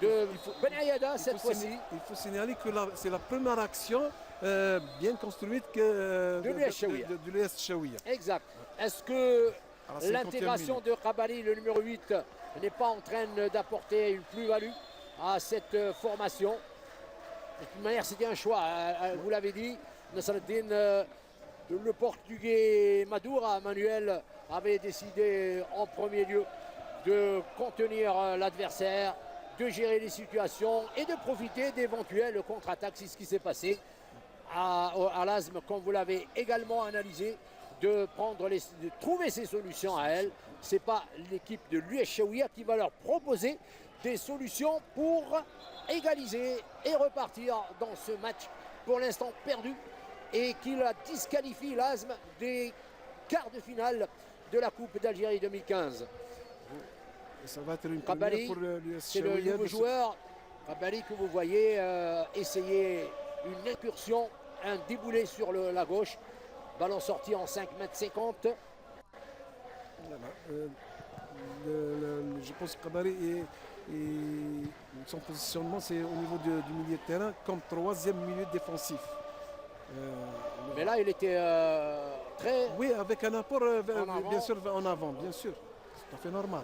de Benayada cette fois-ci. Il faut signaler que c'est la première action bien construite que de l'US Chaouia. Exact. Est-ce que l'intégration de Khabari, le numéro 8, n'est pas en train d'apporter une plus-value à cette formation? De toute manière, c'était un choix, vous l'avez dit. Nasreddine, le portugais Madoura, Manuel, avait décidé en premier lieu de contenir l'adversaire, de gérer les situations et de profiter d'éventuelles contre-attaques. C'est ce qui s'est passé à l'ASM, comme vous l'avez également analysé, de trouver ses solutions à elle. Ce n'est pas l'équipe de l'US Chaouia qui va leur proposer des solutions pour égaliser et repartir dans ce match pour l'instant perdu et qui la disqualifie l'ASM des quarts de finale de la Coupe d'Algérie 2015. Ça va être une première pour l'US Chaouia. C'est le nouveau joueur, Khabari, que vous voyez essayer une incursion, un déboulé sur la gauche. Ballon sorti en 5,50 m. Voilà. Je pense que Kabari son positionnement, c'est au niveau du milieu de terrain comme troisième milieu défensif. Mais là, il était très... Oui, avec un apport, avant. bien sûr, en avant, bien sûr. C'est tout à fait normal.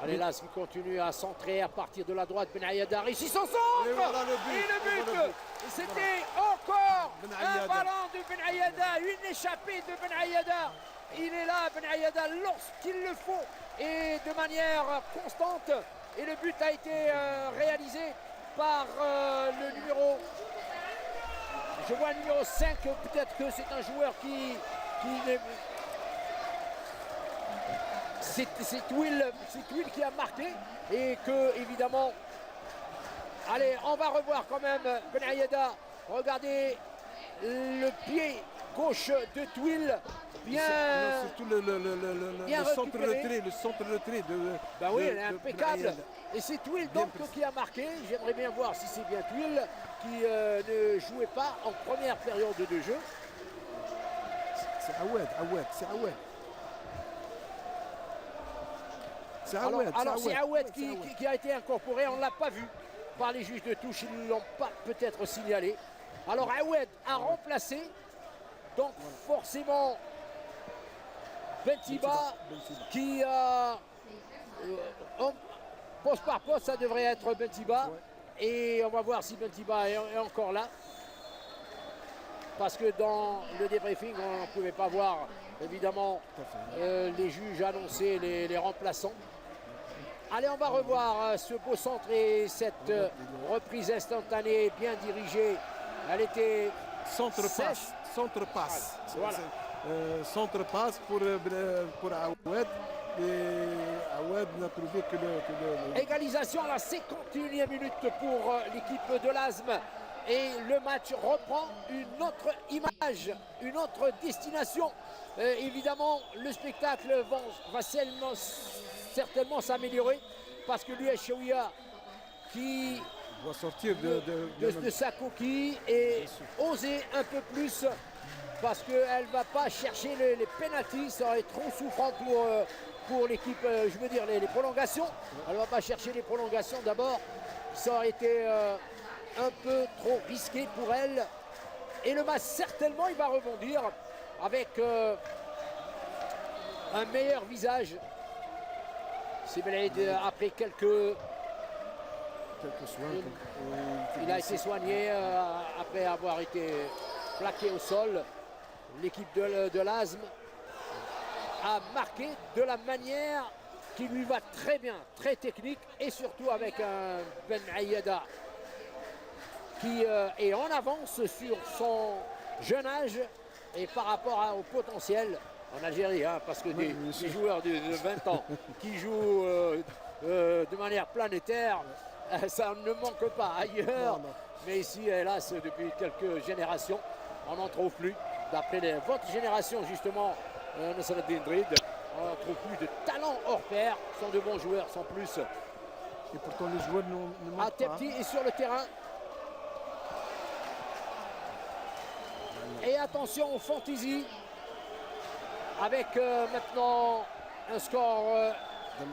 Allez, là, qui continue à centrer à partir de la droite. Ben Aïada réussit son centre. Et voilà le but. Et le but. Voilà. C'était encore Ben un Aïada. ballon de Ben Aïada, une échappée de Ben Aïada. Il est là, Ben Aïada, lorsqu'il le faut et de manière constante. Et le but a été réalisé par le numéro... Je vois le numéro 5, peut-être que c'est un joueur qui c'est Will qui a marqué et que évidemment, allez, on va revoir quand même Ben Aïada. Regardez le pied gauche de Twill, bien, surtout le centre retrait, de bah oui, de- elle est de impeccable. Ben Aïada. Et c'est Twill Bien donc précis. qui a marqué. J'aimerais bien voir si c'est bien Twill qui ne jouait pas en première période de jeu. C'est Aoued. C'est Alors c'est Aoued c'est Aoued. qui a été incorporé, on ne l'a pas vu par les juges de touche, ils ne l'ont pas peut-être signalé. Alors Aoued a remplacé, donc forcément Bentiba qui poste par poste, ça devrait être Bentiba. Et on va voir si Bentiba est encore là. Parce que dans le débriefing, on ne pouvait pas voir évidemment les juges annoncer les remplaçants. Allez, on va revoir ce beau centre et cette reprise instantanée bien dirigée. Elle était Centre sèche. passe. Voilà. Centre passe pour Aoued. Et Aoued n'a trouvé que le... Égalisation à la 51e minute pour l'équipe de l'ASM. Et le match reprend une autre image, une autre destination. Évidemment, le spectacle va certainement s'améliorer parce que l'US Chaouia qui doit sortir de sa coquille et oser un peu plus parce qu'elle ne va pas chercher les pénaltys, ça aurait trop souffrant pour l'équipe, je veux dire les prolongations. Elle ne va pas chercher les prolongations d'abord, ça aurait été un peu trop risqué pour elle. Et le match, certainement, il va rebondir avec un meilleur visage. C'est après quelques soins. il a été soigné après avoir été plaqué au sol. L'équipe de l'ASM a marqué de la manière qui lui va très bien, très technique et surtout avec un Ben Aïada qui est en avance sur son jeune âge et par rapport au potentiel en Algérie, hein, parce que des joueurs de 20 ans qui jouent de manière planétaire, ça ne manque pas ailleurs. Non. Mais ici, hélas, depuis quelques générations, on n'en trouve plus. D'après votre génération, justement, Nasreddine Drid, on n'en trouve plus de talent hors pair. Ce sont de bons joueurs, sans plus. Et pourtant, les joueurs ne manquent pas. Tepti est sur le terrain. Et attention au Fantasy. Avec maintenant un score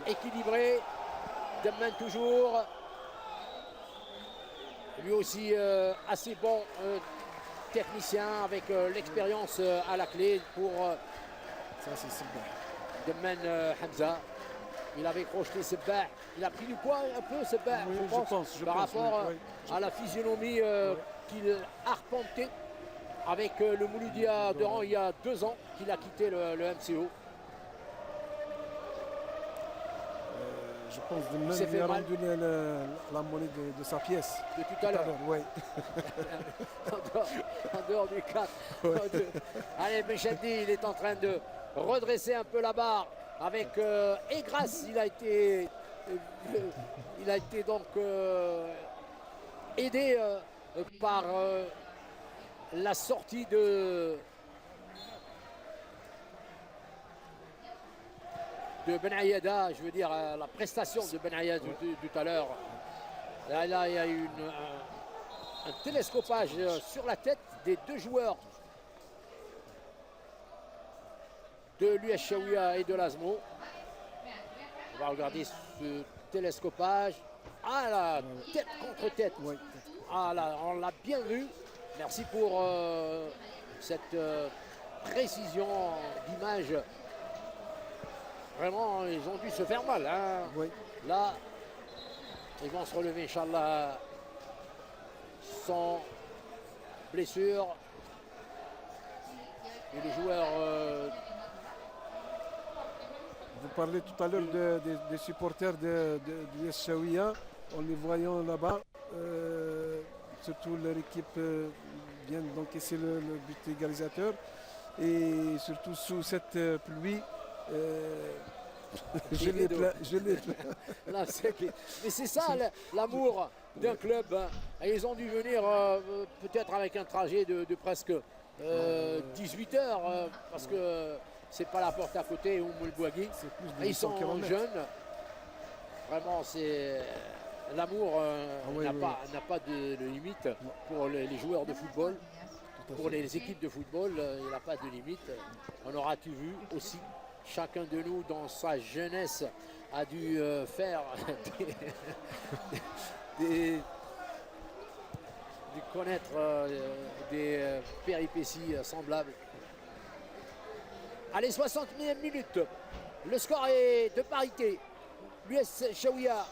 équilibré. Demmen toujours. Lui aussi assez bon technicien avec l'expérience à la clé pour Ça, c'est super. Demmen Hamza. Il avait crocheté Sebah. Il a pris du poids un peu Sebah, Oui, je pense, rapport oui. à la physionomie qu'il arpentait avec le Mouloudia Doran il y a 2 ans qu'il a quitté le MCO. Je pense que Il s'est même fait il a mal. rendu la monnaie de sa pièce. De tout à l'heure. Oui. en dehors du 4. Allez, Mechedi, il est en train de redresser un peu la barre avec Egras. Il a été donc aidé par la sortie de Ben Aïada, je veux dire la prestation de Ben Aïada tout à l'heure. Là, il y a eu un télescopage sur la tête des deux joueurs de l'US Chaouia et de l'Azmo. On va regarder ce télescopage. Ah là, tête contre tête. Oui. Ah là, on l'a bien vu. Merci pour cette précision d'image. Vraiment, ils ont dû se faire mal. Hein. Oui. Là, ils vont se relever, Inch'Allah, sans blessure. Et les joueurs... Vous parlez tout à l'heure des supporters de l'US Chaouia, en les voyant là-bas, surtout leur équipe vient d'encaisser le but égalisateur, et surtout sous cette pluie, je les plains. Non, mais c'est ça l'amour d'un club. Hein. Et ils ont dû venir peut-être avec un trajet de presque 18 heures, parce que c'est pas la porte à côté, ou le Bouagui. Ils sont jeunes. Vraiment, c'est l'amour n'a pas de limite pour les joueurs de football. Pour les équipes de football, il n'y a pas de limite. On aura tout vu aussi. Chacun de nous, dans sa jeunesse, a dû faire dû connaître des péripéties semblables. Allez, 60e minute. Le score est de parité. L'US Chaouia,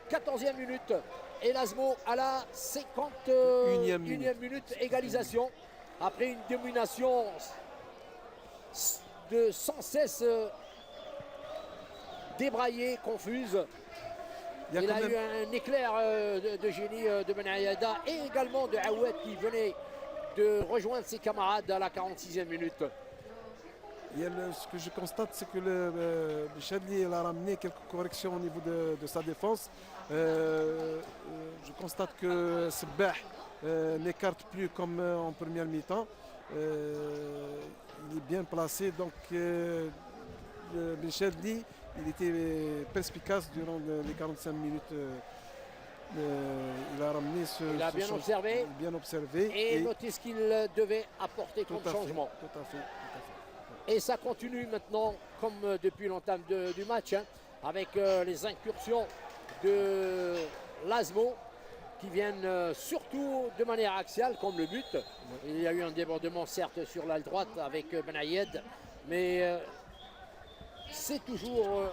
14e minute. Et l'Azmo à la 51e minute. Égalisation. Après une domination de sans cesse débraillée, confuse. Il a eu un éclair de génie de Ben Ayada et également de Aouet qui venait de rejoindre ses camarades à la 46e minute. Ce que je constate, c'est que le Chadli a ramené quelques corrections au niveau de sa défense. Je constate que Sebah n'écarte plus comme en première mi-temps. Il est bien placé, donc Chadli, il était perspicace durant les 45 minutes. Il a ramené il a bien observé, et noté ce qu'il devait apporter comme changement. Tout à fait. Et ça continue maintenant, comme depuis l'entame du match, hein, avec les incursions de l'Azmo qui viennent surtout de manière axiale, comme le but. Il y a eu un débordement, certes, sur l'aile droite avec Ben Ayed, mais c'est toujours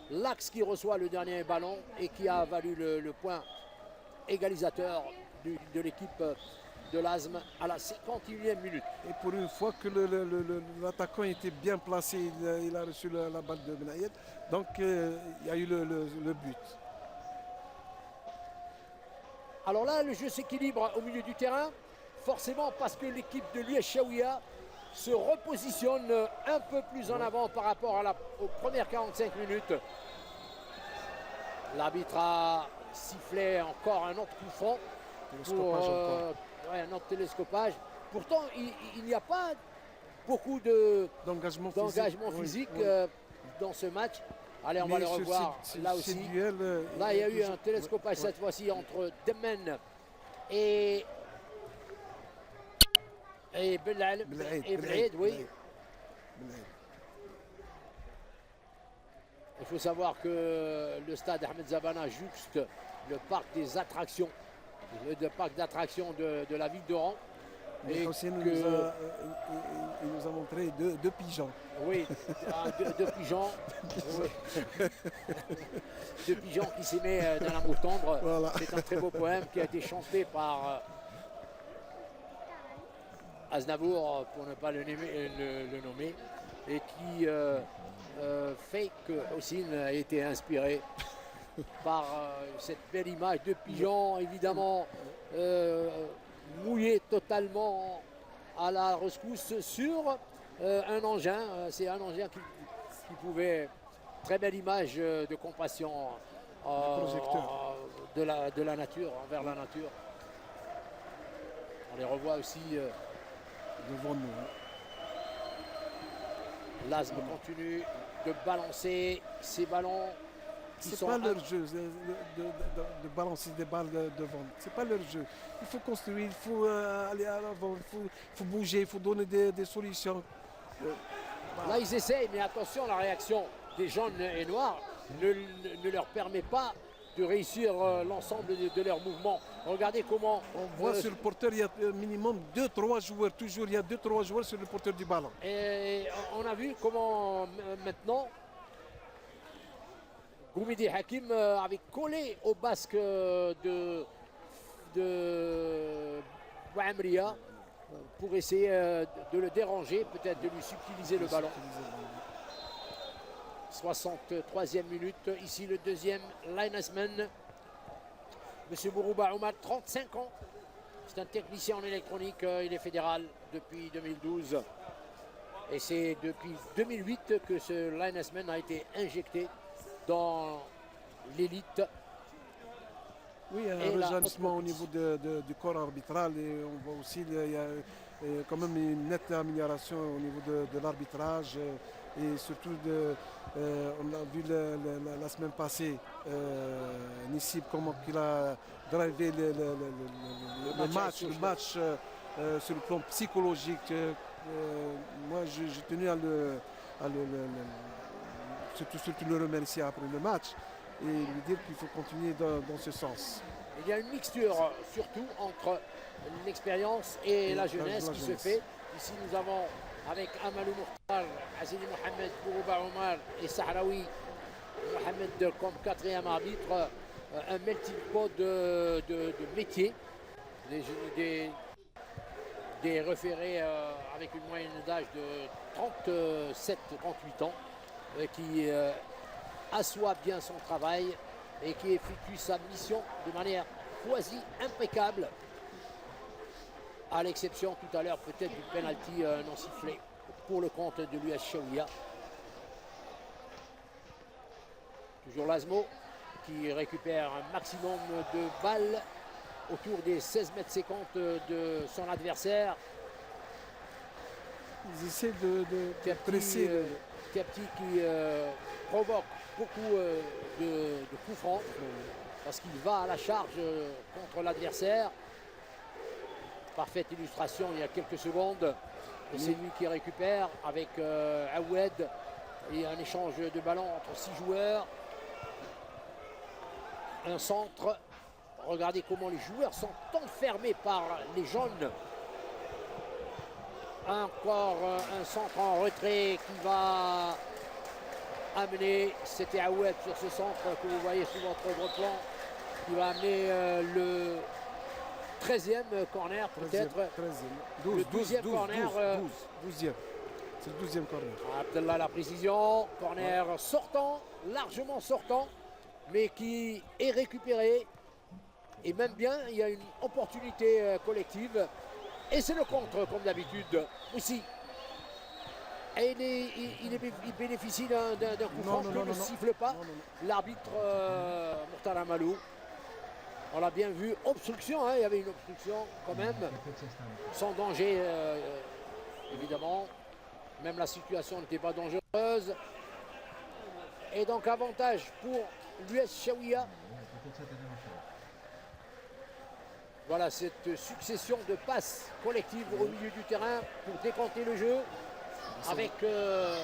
l'axe qui reçoit le dernier ballon et qui a valu le point égalisateur de l'équipe de l'Azm à la 51e minute. Et pour une fois que l'attaquant était bien placé, il a reçu la balle de Ben Ayed, donc il y a eu le but. Alors là, le jeu s'équilibre au milieu du terrain, forcément parce que l'équipe de l'US Chaouia se repositionne un peu plus en avant par rapport aux premières 45 minutes. L'arbitre a sifflé encore un autre coup franc pour un autre télescopage. Pourtant, il n'y a pas beaucoup d'engagement physique dans ce match. Allez, on va le revoir là aussi. Là, il y a eu un télescopage cette fois-ci entre Demen et Belhaid, oui. Il faut savoir que le stade Ahmed Zabana jouxte le parc des attractions, le parc d'attractions de la ville d'Oran. Et aussi, il nous a montré deux pigeons. Oui, deux pigeons. Oui. Deux pigeons qui s'aimaient dans l'amour tendre. Voilà. C'est un très beau poème qui a été chanté par Aznavour, pour ne pas le nommer, et qui fait que Hossein a été inspiré par cette belle image de pigeons, évidemment mouillé totalement à la rescousse sur un engin. C'est un engin qui pouvait, très belle image de compassion de la nature, envers la nature. On les revoit aussi devant nous. L'Azm continue de balancer ses ballons C'est pas leur jeu de balancer des balles devant. C'est pas leur jeu. Il faut construire, il faut aller à l'avant, il faut bouger, il faut donner des solutions. Là, ils essayent, mais attention, la réaction des jaunes et noirs ne leur permet pas de réussir l'ensemble de leurs mouvements. Regardez comment... On voit sur le porteur, il y a minimum 2-3 joueurs. Toujours, il y a 2-3 joueurs sur le porteur du ballon. Et on a vu comment maintenant... Goumidi Hakim avait collé au basque de Bouamria pour essayer de le déranger, peut-être de lui subtiliser le ballon. 63e minute, ici le deuxième linesman, Monsieur Bourouba Oumar, 35 ans. C'est un technicien en électronique, il est fédéral depuis 2012. Et c'est depuis 2008 que ce linesman a été injecté dans l'élite. Oui, il y a un rajeunissement au niveau du corps arbitral et on voit aussi qu'il y a quand même une nette amélioration au niveau de l'arbitrage et surtout on a vu la semaine passée Nissib comment il a drivé le match sur le plan psychologique. Moi j'ai tenu à surtout le remercier après le match et lui dire qu'il faut continuer dans ce sens. Il y a une mixture surtout entre l'expérience et la jeunesse qui se fait. Ici nous avons avec Amalou Mokhtar, Hazili Mohamed, Bourouba Omar et Sahraoui Mohamed comme quatrième arbitre, un melting pot de métiers, des référés avec une moyenne d'âge de 37-38 ans. Qui assoit bien son travail et qui effectue sa mission de manière quasi impeccable, à l'exception tout à l'heure peut-être du penalty non sifflé pour le compte de l'US Chaouia. Toujours Lasmo qui récupère un maximum de balles autour des 16,50 m de son adversaire. Ils essaient de presser. Petit qui provoque beaucoup de coups francs parce qu'il va à la charge contre l'adversaire. Parfaite illustration il y a quelques secondes. Et c'est lui qui récupère avec Aoued et un échange de ballons entre 6 joueurs. Un centre. Regardez comment les joueurs sont enfermés par les jaunes. Encore un centre en retrait qui va amener, c'était Aoued sur ce centre que vous voyez sur votre gros plan, qui va amener le 13e corner peut-être. Le 12e corner. 12e. C'est le 12e corner. Abdallah la précision, corner sortant, largement sortant, mais qui est récupéré. Et même bien, il y a une opportunité collective. Et c'est le contre, comme d'habitude, aussi. Et il bénéficie d'un coup franc que ne siffle pas l'arbitre Mokhtar Amalou. On l'a bien vu, obstruction, hein, il y avait une obstruction quand même, sans danger, évidemment. Même la situation n'était pas dangereuse. Et donc avantage pour l'US Chaouia. Voilà cette succession de passes collectives au milieu du terrain pour décanter le jeu avec le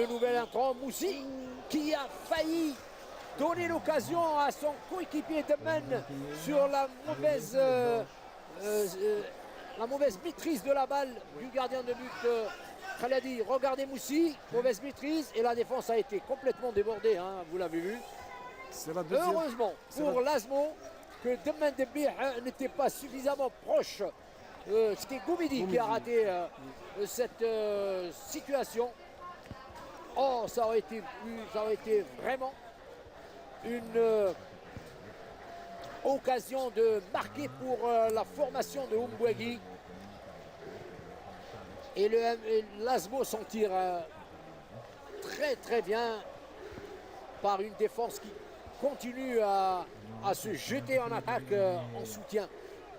nouvel entrant Moussi qui a failli donner l'occasion à son coéquipier de Men sur la mauvaise maîtrise de la balle du gardien de but Khaladi. Regardez Moussi, mauvaise maîtrise et la défense a été complètement débordée, hein, vous l'avez vu. Heureusement pour Lasmo que Demen Debih n'était pas suffisamment proche. C'était Goumidi qui a raté cette situation. Oh, ça aurait été vraiment une occasion de marquer pour la formation de Umbouagui. Et Lasmo s'en tire très très bien par une défense qui continue à se jeter en attaque en soutien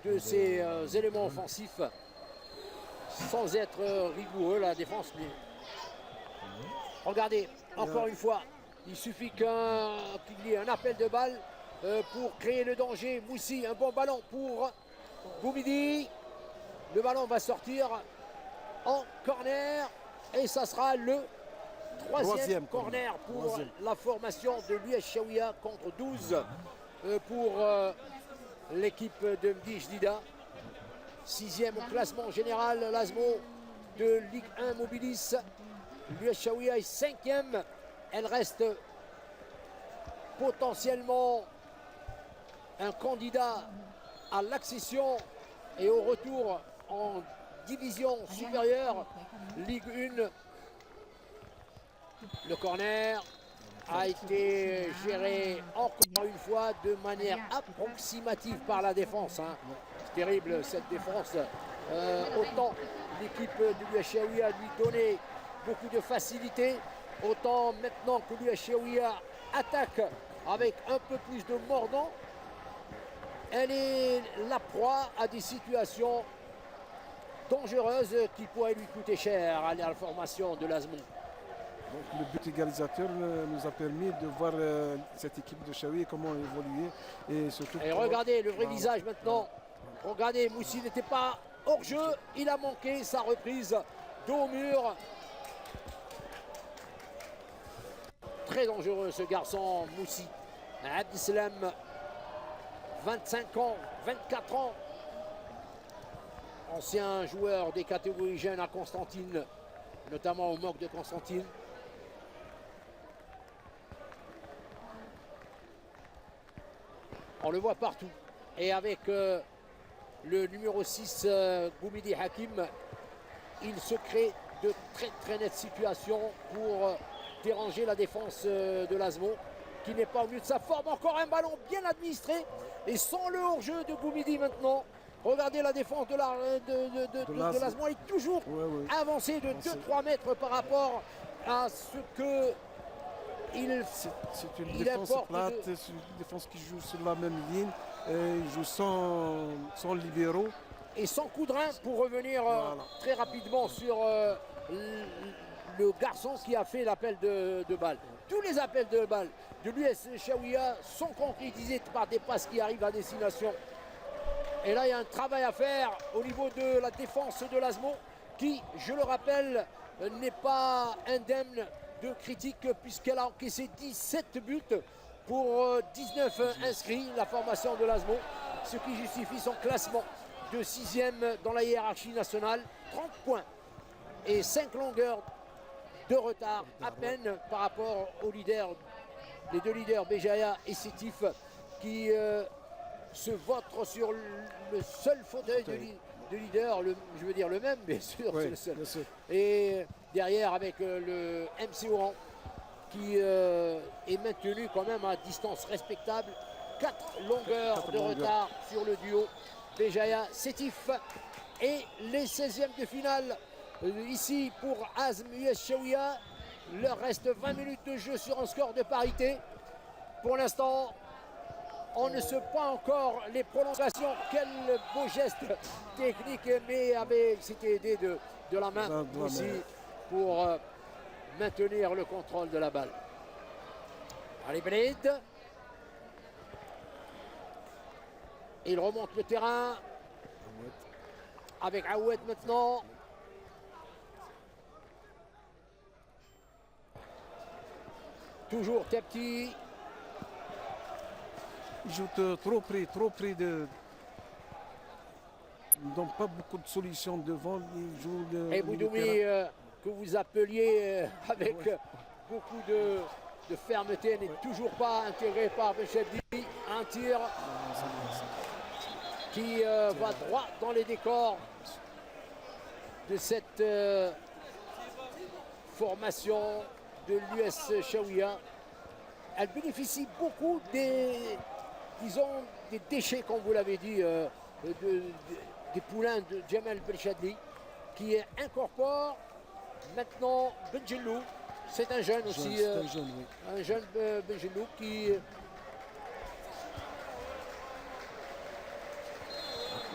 de ces éléments offensifs sans être rigoureux la défense. Mais regardez, encore une fois, Il suffit qu'il y ait un appel de balle pour créer le danger. Moussi, un bon ballon pour Boumidi. Le ballon va sortir en corner et ça sera le troisième corner pour la formation de l'US Chaouia contre 12 pour l'équipe de Mdi Jdida. 6e au classement général, l'Azmo de Ligue 1 Mobilis. L'US Chaouia est 5e. Elle reste potentiellement un candidat à l'accession et au retour en division supérieure, Ligue 1. Le corner a été géré encore une fois de manière approximative par la défense. C'est terrible cette défense. Autant l'équipe de l'US Chaouia lui donnait beaucoup de facilité, autant maintenant que l'US Chaouia attaque avec un peu plus de mordant, elle est la proie à des situations dangereuses qui pourraient lui coûter cher à la formation de l'Azmo. Donc, le but égalisateur nous a permis de voir cette équipe de Chaouia comment évoluer. Et surtout. Et regardez le vrai visage maintenant. Regardez, Moussi n'était pas hors jeu, il a manqué sa reprise dos au mur. Très dangereux ce garçon Moussi. Abdeslam, 25 ans, 24 ans. Ancien joueur des catégories jeunes à Constantine, notamment au MOC de Constantine. On le voit partout. Et avec le numéro 6, Boumidi Hakim, il se crée de très nettes situations pour déranger la défense de l'Azmo, qui n'est pas au mieux de sa forme. Encore un ballon bien administré et sans le hors-jeu de Boumidi maintenant. Regardez la défense de l'Azmo, elle est toujours avancée de 2-3 mètres par rapport à ce que c'est une défense plate, c'est une défense qui joue sur la même ligne, il joue sans libéraux. Et sans coup de rein pour revenir très rapidement sur le garçon qui a fait l'appel de balle. Tous les appels de balle de l'US Chaouia sont concrétisés par des passes qui arrivent à destination. Et là, il y a un travail à faire au niveau de la défense de l'Azmo qui, je le rappelle, n'est pas indemne de critique puisqu'elle a encaissé 17 buts pour 19 inscrits, la formation de l'Azmo, ce qui justifie son classement de 6e dans la hiérarchie nationale, 30 points et 5 longueurs de retard à peine par rapport aux leaders, les deux leaders Béjaïa et Sétif qui se vautrent sur le seul fauteuil de leader, je veux dire le même, bien sûr, c'est le seul. Et derrière avec le MC Oran qui est maintenu quand même à distance respectable, 4 longueurs de retard sur le duo Béjaïa Sétif. Et les 16e de finale ici pour Azm US Chaouia. Il leur reste 20 minutes de jeu sur un score de parité. Pour l'instant, on ne se pas encore les prolongations. Quel beau geste technique, mais c'était aidé de la main aussi pour maintenir le contrôle de la balle. Allez, Bled. Il remonte le terrain avec Aoued maintenant. Toujours Tepti. Il joue trop près de. Ils n'ont pas beaucoup de solutions devant. Il joue et Boudoumi, que vous appeliez avec beaucoup de fermeté, n'est toujours pas intégré par Bechebdi. Un tir qui va droit dans les décors de cette formation de l'US Chaouia. Elle bénéficie beaucoup des déchets, comme vous l'avez dit, des poulains de Djamel Belchadli, qui incorpore maintenant Benjelou. C'est un jeune aussi, un jeune Benjelou qui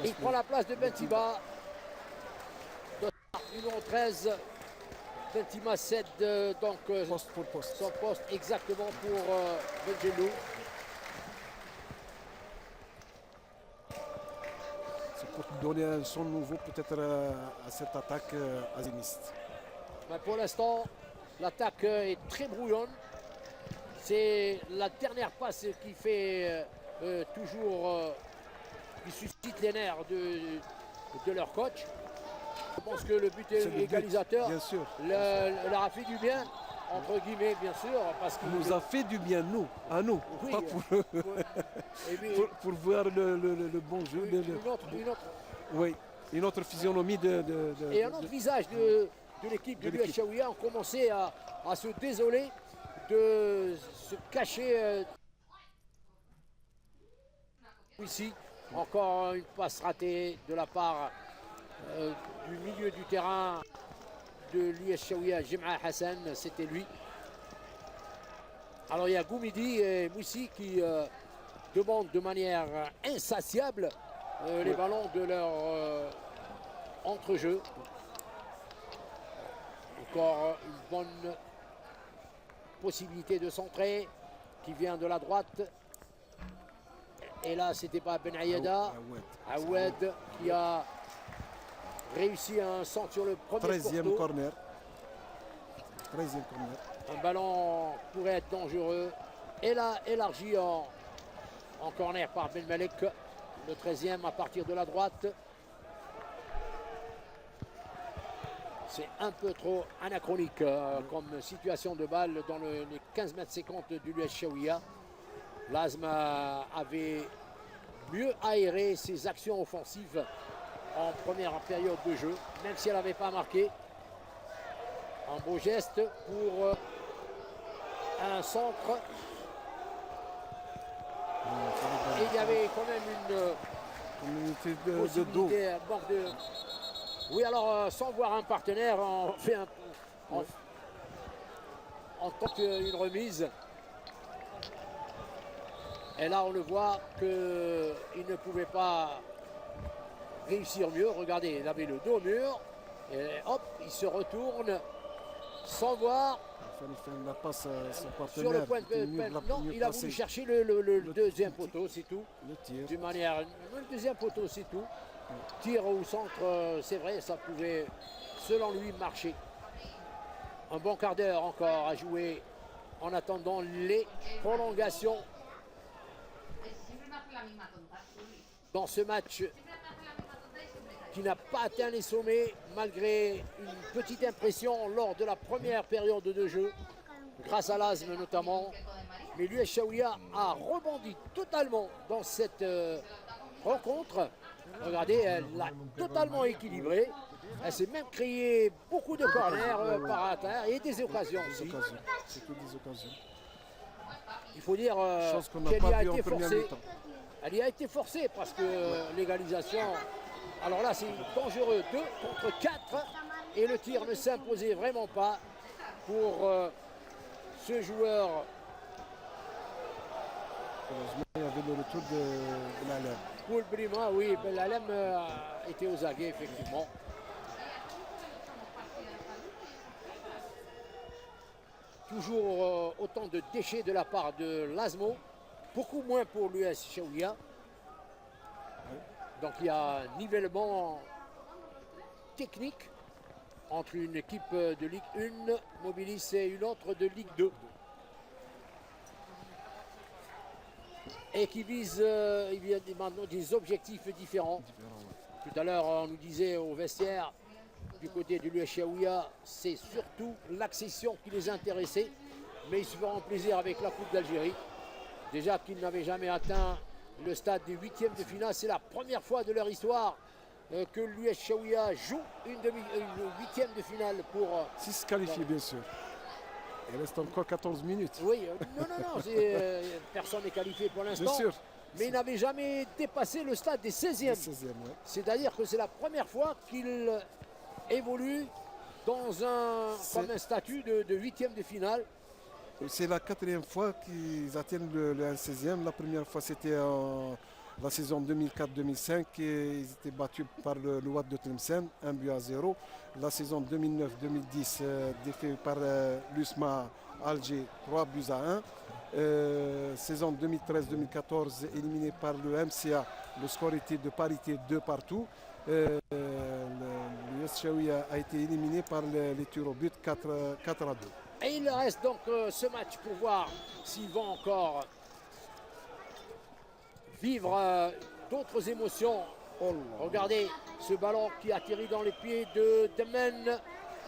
il prend la place de Bentiba, numéro 13. Bentima cède donc Poste pour poste. son poste exactement pour Benjelloul. C'est pour donner un son nouveau peut-être à cette attaque azéniste. Mais pour l'instant, l'attaque est très brouillonne. C'est la dernière passe qui fait toujours, qui suscite les nerfs de leur coach. Je pense que le but C'est le but, égalisateur bien sûr. leur a fait du bien, entre guillemets bien sûr, parce qu'il Nous a fait du bien, nous, à nous, Oui, pas et puis, pour voir le bon jeu. Oui, une autre physionomie et un autre visage de l'équipe de l'US Chaouia ont commencé à se désoler, de se cacher. Ici, encore une passe ratée de la part du milieu du terrain de l'US Chaouia, Jem'a Hassan, c'était lui. Alors il y a Goumidi et Moussi qui demandent de manière insatiable les ballons de leur entrejeu. Encore une bonne possibilité de centrer qui vient de la droite. Et là, c'était pas Ben Ayada. Aoued qui a réussi un centre sur le premier 13e poteau. corner. 13e corner. Un ballon pourrait être dangereux. Et là, élargi en corner par Ben Malek. Le 13e à partir de la droite. C'est un peu trop anachronique comme situation de balle dans les 15 mètres 50 du l'US Chaouia. L'ASM avait mieux aéré ses actions offensives en première période de jeu, même si elle n'avait pas marqué. Un beau geste pour un centre. Et il y avait quand même une possibilité, un manque de... Oui, alors sans voir un partenaire, on fait on tente une remise. Et là, on le voit qu'il ne pouvait pas réussir mieux. Regardez, il avait le dos au mur. Et hop, il se retourne sans voir. Il fait la passe à son partenaire. Sur le point de non, il a voulu chercher le deuxième poteau, c'est tout. Le tir. D'une manière, le deuxième poteau, c'est tout. Tir au centre, c'est vrai, ça pouvait, selon lui, marcher. Un bon quart d'heure encore à jouer en attendant les prolongations. Dans ce match qui n'a pas atteint les sommets malgré une petite impression lors de la première période de jeu, grâce à l'ASM notamment. Mais l'US Chaouia a rebondi totalement dans cette rencontre. Regardez, elle l'a totalement équilibrée. Elle s'est même créé beaucoup de corners par terre et des occasions aussi. C'est que des occasions. Il faut dire qu'elle y a été forcée. Elle y a été forcée parce que l'égalisation, alors là c'est dangereux, 2 contre 4 et le tir ne s'imposait vraiment pas pour ce joueur. Heureusement, il y avait le retour de Belalem. Pour Brima, oui, Belalem était aux aguets effectivement. Toujours autant de déchets de la part de l'ASMO. Beaucoup moins pour l'US Chaouia. Donc il y a un nivellement technique entre une équipe de Ligue 1, Mobilis, et une autre de Ligue 2. Et qui vise il y a maintenant des objectifs différents. Tout à l'heure, on nous disait au vestiaire, du côté de l'US Chaouia, c'est surtout l'accession qui les intéressait. Mais ils se feront plaisir avec la Coupe d'Algérie. Déjà qu'ils n'avaient jamais atteint le stade des huitièmes de finale. C'est la première fois de leur histoire que l'US Chaouia joue une huitième de finale pour... Si se qualifie, bien sûr. Il reste encore 14 minutes. Oui, non, personne n'est qualifié pour l'instant. Bien sûr. Mais ils n'avaient jamais dépassé le stade des 16e. Ouais. C'est-à-dire que c'est la première fois qu'ils évoluent dans comme un statut de huitième de finale. C'est la 4e fois qu'ils atteignent le 16e. La première fois, c'était en La saison 2004-2005, ils étaient battus par le Wad de Tlemcen, 1-0. La saison 2009-2010, défait par l'USMA Alger, 3-1. Saison 2013-2014, éliminé par le MCA, le score était de parité 2 partout. Le Chaouia a été éliminé par les tirs au but 4-2. Et il reste donc ce match pour voir s'ils vont encore vivre d'autres émotions. Oh là. Regardez ce ballon qui atterrit dans les pieds de Demen,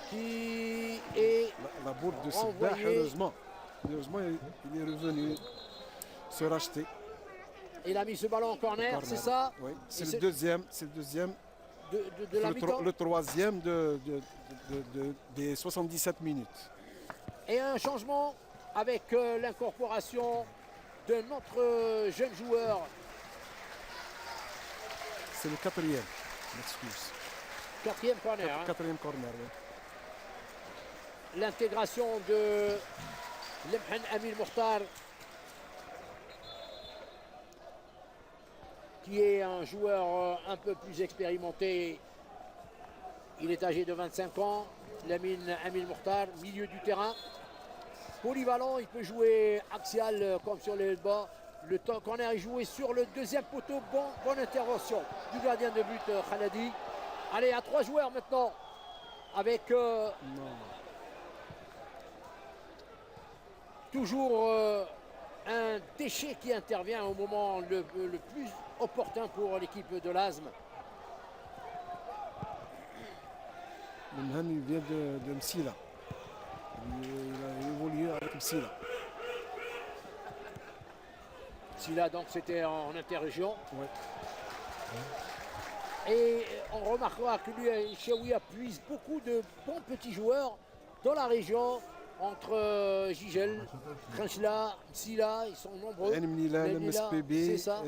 qui est La bourde de Sebah, renvoyé. heureusement, il est revenu se racheter. Il a mis ce ballon en corner, c'est ça? Oui, c'est Et le deuxième de la mi-temps. le troisième des 77 minutes. Et un changement avec l'incorporation de notre jeune joueur. C'est le quatrième, m'excuse. Quatrième corner. Hein. Quatrième corner, oui. L'intégration de Lemhan Amil Mokhtar, qui est un joueur un peu plus expérimenté. Il est âgé de 25 ans. Lemhan Amil Mokhtar, milieu du terrain. Polyvalent, il peut jouer axial comme sur les bas. Le corner est joué sur le deuxième poteau. Bonne intervention du gardien de but Khaladi. Allez, à 3 joueurs maintenant. Avec toujours un déchet qui intervient au moment le plus opportun pour l'équipe de l'ASM. Lemhan, il vient de Msila. Il a évolué avec Msila. Là donc c'était en interrégion. Ouais. Et on remarquera que lui, Chaouia puise beaucoup de bons petits joueurs dans la région, entre Gigel, Krenchla, Msila, ils sont nombreux. Nmila, c'est ça.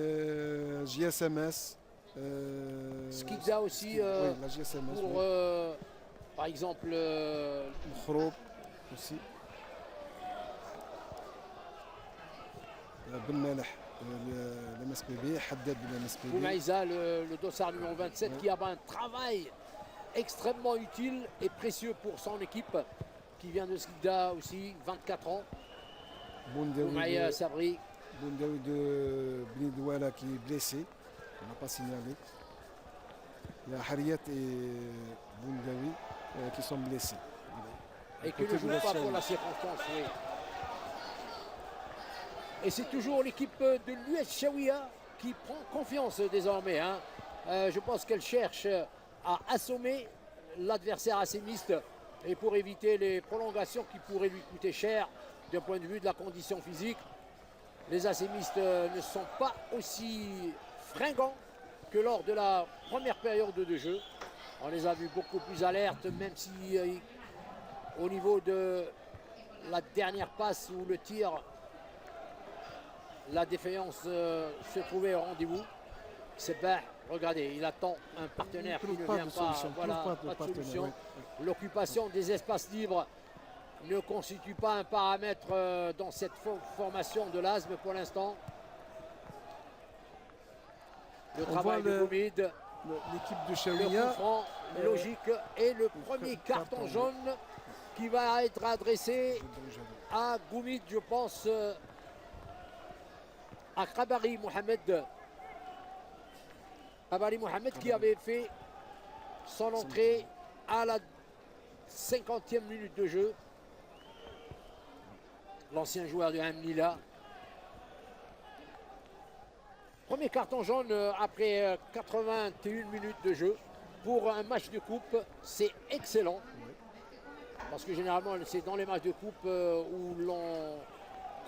JSMS. Skidza aussi, oui, la JSMS, pour par exemple Khroub aussi. Ben Maleh, le MSPB, Haddad de l'MSPB. Boumaïza, le dossard numéro 27, qui a un travail extrêmement utile et précieux pour son équipe, qui vient de Skidda aussi, 24 ans. Boumaïa Sabri. Boundaoui de Blidouala qui est blessé, on n'a pas signalé. Il y a Harriet et Boundaoui qui sont blessés. Et qui ne jouent pas pour la circonstance, oui. Et c'est toujours l'équipe de l'US Chaouia qui prend confiance désormais. Hein. Je pense qu'elle cherche à assommer l'adversaire assémiste et pour éviter les prolongations qui pourraient lui coûter cher d'un point de vue de la condition physique. Les assémistes ne sont pas aussi fringants que lors de la première période de jeu. On les a vus beaucoup plus alertes, même si au niveau de la dernière passe ou le tir, la défaillance se trouvait au rendez-vous. Sebah, regardez, il attend un partenaire qui ne vient pas. Voilà, pas de solution. Ouais. L'occupation des espaces libres ne constitue pas un paramètre dans cette formation de l'ASM pour l'instant. Le travail de Goumid, l'équipe de le Chaouia, coup franc logique et le premier carton jaune qui va être adressé à Goumid, je pense, à Khabari Mohamed. Khabari Mohamed qui avait fait son entrée à la 50e minute de jeu. L'ancien joueur de Hamnila. Premier carton jaune après 81 minutes de jeu. Pour un match de coupe, c'est excellent. Parce que généralement, c'est dans les matchs de coupe où l'on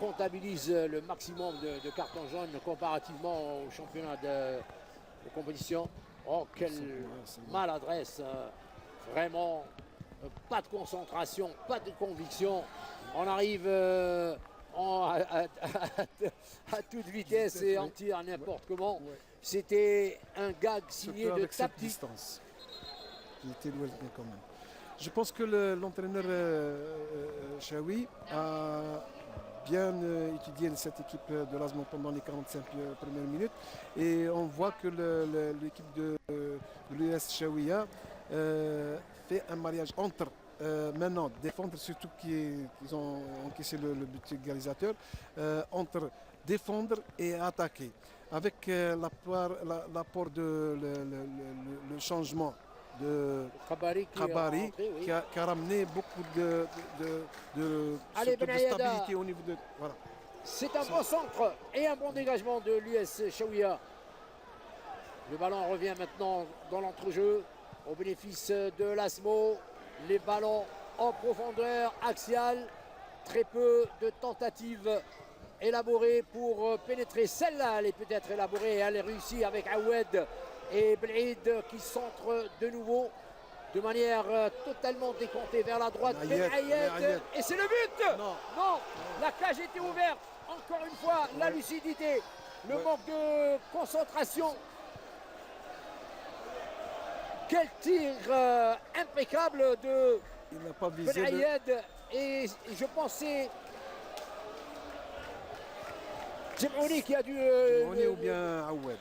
comptabilise le maximum de cartons jaunes comparativement au championnat de compétition. Oh, quelle maladresse. Vraiment, pas de concentration, pas de conviction. On arrive à toute vitesse et en tire n'importe comment. C'était un gag signé de Tapti. Il était loin quand même. Je pense que l'entraîneur Chaoui a bien étudié cette équipe de l'Azmo pendant les 45 premières minutes. Et on voit que l'équipe de l'US Chaouia fait un mariage entre maintenant défendre, surtout qu'ils ont encaissé le but égalisateur, entre défendre et attaquer. Avec l'apport de le changement de Khabari qui a ramené beaucoup de stabilité au niveau de... Voilà. C'est un bon centre et un bon dégagement de l'US Chaouia. Le ballon revient maintenant dans l'entrejeu au bénéfice de l'Asmo. Les ballons en profondeur axiale. Très peu de tentatives élaborées pour pénétrer. Celle-là, elle est peut-être élaborée et elle est réussie avec Aoued et Belhaïd qui centrent de nouveau de manière totalement décomptée vers la droite. Belhaïd, et c'est le but. Non, la cage était ouverte. Encore une fois, la lucidité, le manque de concentration. Quel tir impeccable de Belhaïd. Et je pensais Djemrouni qui a dû... ou bien Aoued.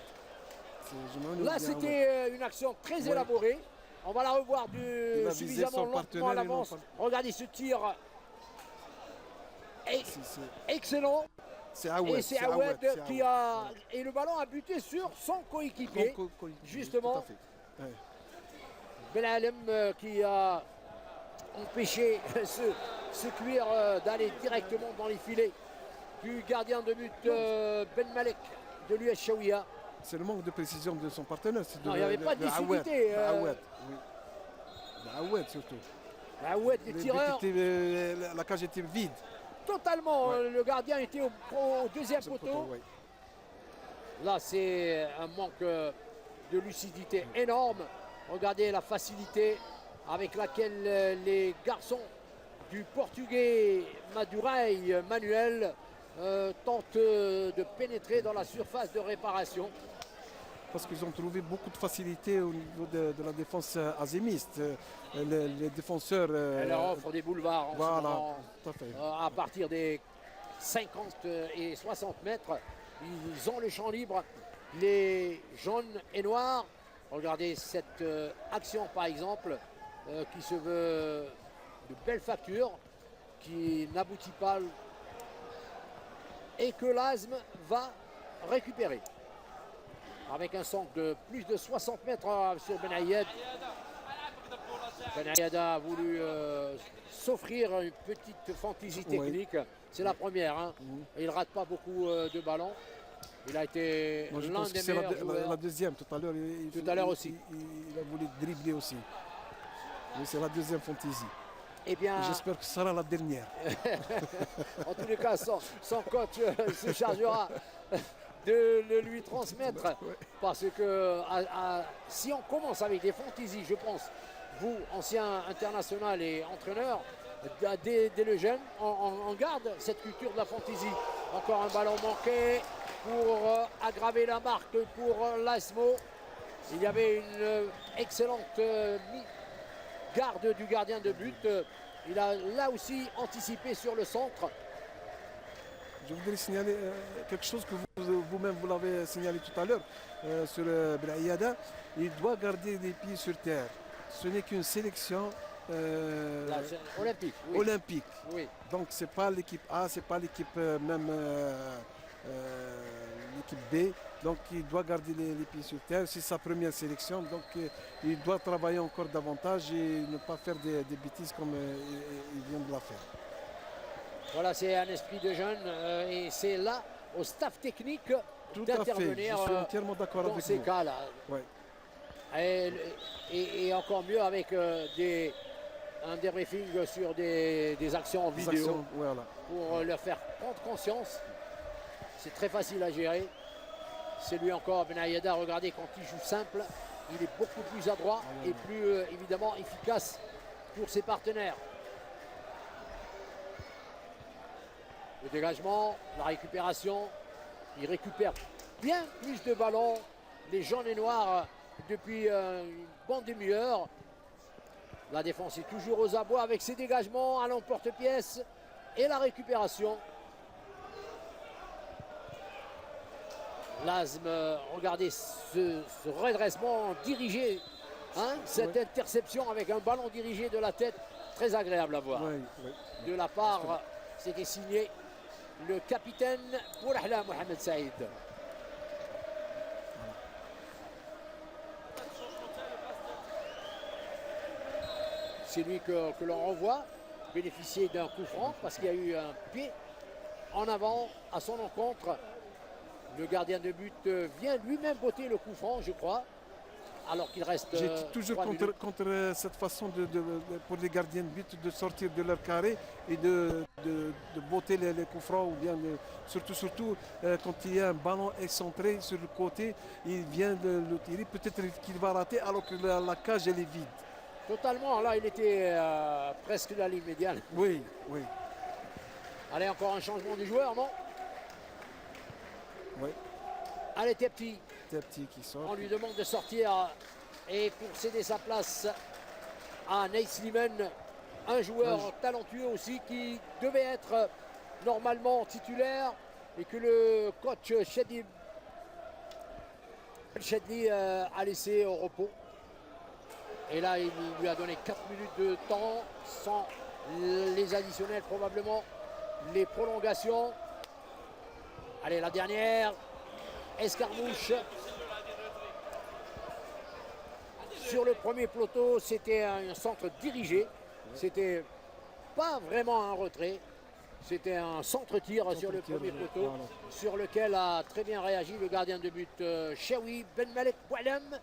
Là, c'était une action très élaborée. On va la revoir suffisamment lentement à l'avance. Regardez ce tir. Excellent. C'est Aoued. Et c'est Aoued qui a... Et le ballon a buté sur son coéquipier. Justement. Belalem qui a empêché ce cuir d'aller directement dans les filets du gardien de but Ben Malek de l'US Chaouia. C'est le manque de précision de son partenaire. Non, il n'y avait pas de lucidité. Aoued, oui. Aoued surtout. Aoued, les tireurs. La cage était vide. Totalement. Le gardien était au deuxième poteau. Là, c'est un manque de lucidité énorme. Regardez la facilité avec laquelle les garçons du Portugais Manuel tentent de pénétrer dans la surface de réparation. Parce qu'ils ont trouvé beaucoup de facilité au niveau de la défense azémiste. Les défenseurs... Elle leur offre des boulevards en ce moment, tout à fait. À partir des 50 et 60 mètres. Ils ont le champ libre. Les jaunes et noirs. Regardez cette action par exemple qui se veut de belle facture, qui n'aboutit pas et que l'Azm va récupérer. Avec un centre de plus de 60 mètres sur Benayed. Benayed a voulu s'offrir une petite fantaisie technique. C'est la première. Hein. Et il ne rate pas beaucoup de ballons. Il a été l'un des meilleurs joueurs. La deuxième, tout à l'heure aussi. Il a voulu dribbler aussi. Mais c'est la deuxième fantaisie. Eh bien, j'espère que ce sera la dernière. En tous les cas, son coach se chargera de le lui transmettre. Parce que si on commence avec des fantaisies, je pense, vous, ancien international et entraîneur, dès le jeune, on garde cette culture de la fantaisie. Encore un ballon manqué pour aggraver la marque pour l'Asmo. Il y avait une excellente garde du gardien de but. Il a là aussi anticipé sur le centre. Je voudrais signaler quelque chose que vous-même vous l'avez signalé tout à l'heure sur Belhaïda. Il doit garder les pieds sur terre. Ce n'est qu'une sélection olympique. Oui. Donc c'est pas l'équipe A, c'est pas l'équipe même l'équipe B. Donc il doit garder les pieds sur terre. C'est sa première sélection. Donc il doit travailler encore davantage et ne pas faire des bêtises comme il vient de la faire. Voilà, c'est un esprit de jeune et c'est là au staff technique d'intervenir dans ces cas-là. Ouais. Et encore mieux avec un débriefing sur des actions en vidéo pour leur faire prendre conscience. C'est très facile à gérer. C'est lui encore, Benayeda, regardez, quand il joue simple, il est beaucoup plus adroit et plus évidemment efficace pour ses partenaires. Le dégagement, la récupération, il récupère bien plus de ballons. Les jaunes et noirs depuis une bonne demi-heure. La défense est toujours aux abois avec ses dégagements à l'emporte-pièce et la récupération. L'Asm, regardez ce redressement dirigé, hein, cette interception avec un ballon dirigé de la tête, très agréable à voir. De la part, c'était signé le capitaine Bourahla Mohamed Saïd. C'est lui que l'on revoit bénéficier d'un coup franc parce qu'il y a eu un pied en avant à son encontre. Le gardien de but vient lui-même botter le coup franc, je crois, alors qu'il reste. J'ai toujours contre cette façon pour les gardiens de but de sortir de leur carré et de botter les coups francs, ou bien surtout quand il y a un ballon excentré sur le côté, il vient de le tirer, peut-être qu'il va rater alors que la cage elle est vide. Totalement, là il était presque de la ligne médiane. Oui. Allez, encore un changement du joueur, non? Oui. Allez, Tepti. Tepti qui sort. On lui demande de sortir et pour céder sa place à Ney Slimane, un joueur talentueux aussi qui devait être normalement titulaire et que le coach Chedli a laissé au repos. Et là, il lui a donné 4 minutes de temps sans les additionnels, probablement les prolongations. Allez, la dernière, escarmouche. Sur le premier poteau, c'était un centre dirigé. C'était pas vraiment un retrait. C'était un centre-tir sur le premier poteau, sur lequel a très bien réagi le gardien de but Chaoui Ben Malek Boualem.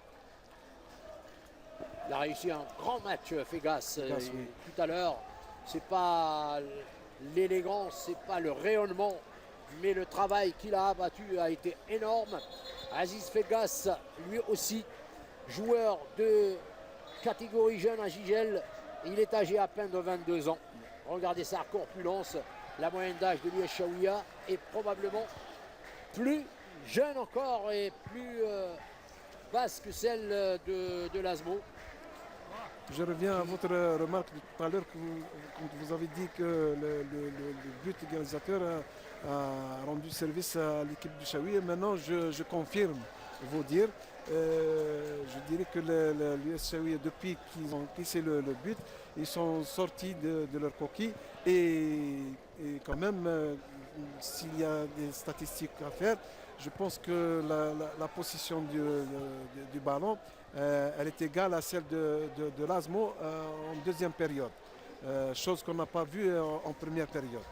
Il a réussi un grand match, Fégas, tout à l'heure. C'est pas l'élégance, c'est pas le rayonnement, mais le travail qu'il a abattu a été énorme. Aziz Fégas, lui aussi, joueur de catégorie jeune à Gigel, il est âgé à peine de 22 ans. Regardez sa corpulence, la moyenne d'âge de l'US Chaouia est probablement plus jeune encore et plus basse que celle de l'Asmo. Je reviens à votre remarque de tout à l'heure quand vous avez dit que le but égalisateur a rendu service à l'équipe du Chaoui. Et maintenant, je confirme vous dire. Je dirais que l'US Chaoui, depuis qu'ils ont pissé le but, ils sont sortis de leur coquille. Et quand même, s'il y a des statistiques à faire, je pense que la position du ballon, elle est égale à celle de l'Asmo en deuxième période. Chose qu'on n'a pas vue en première période.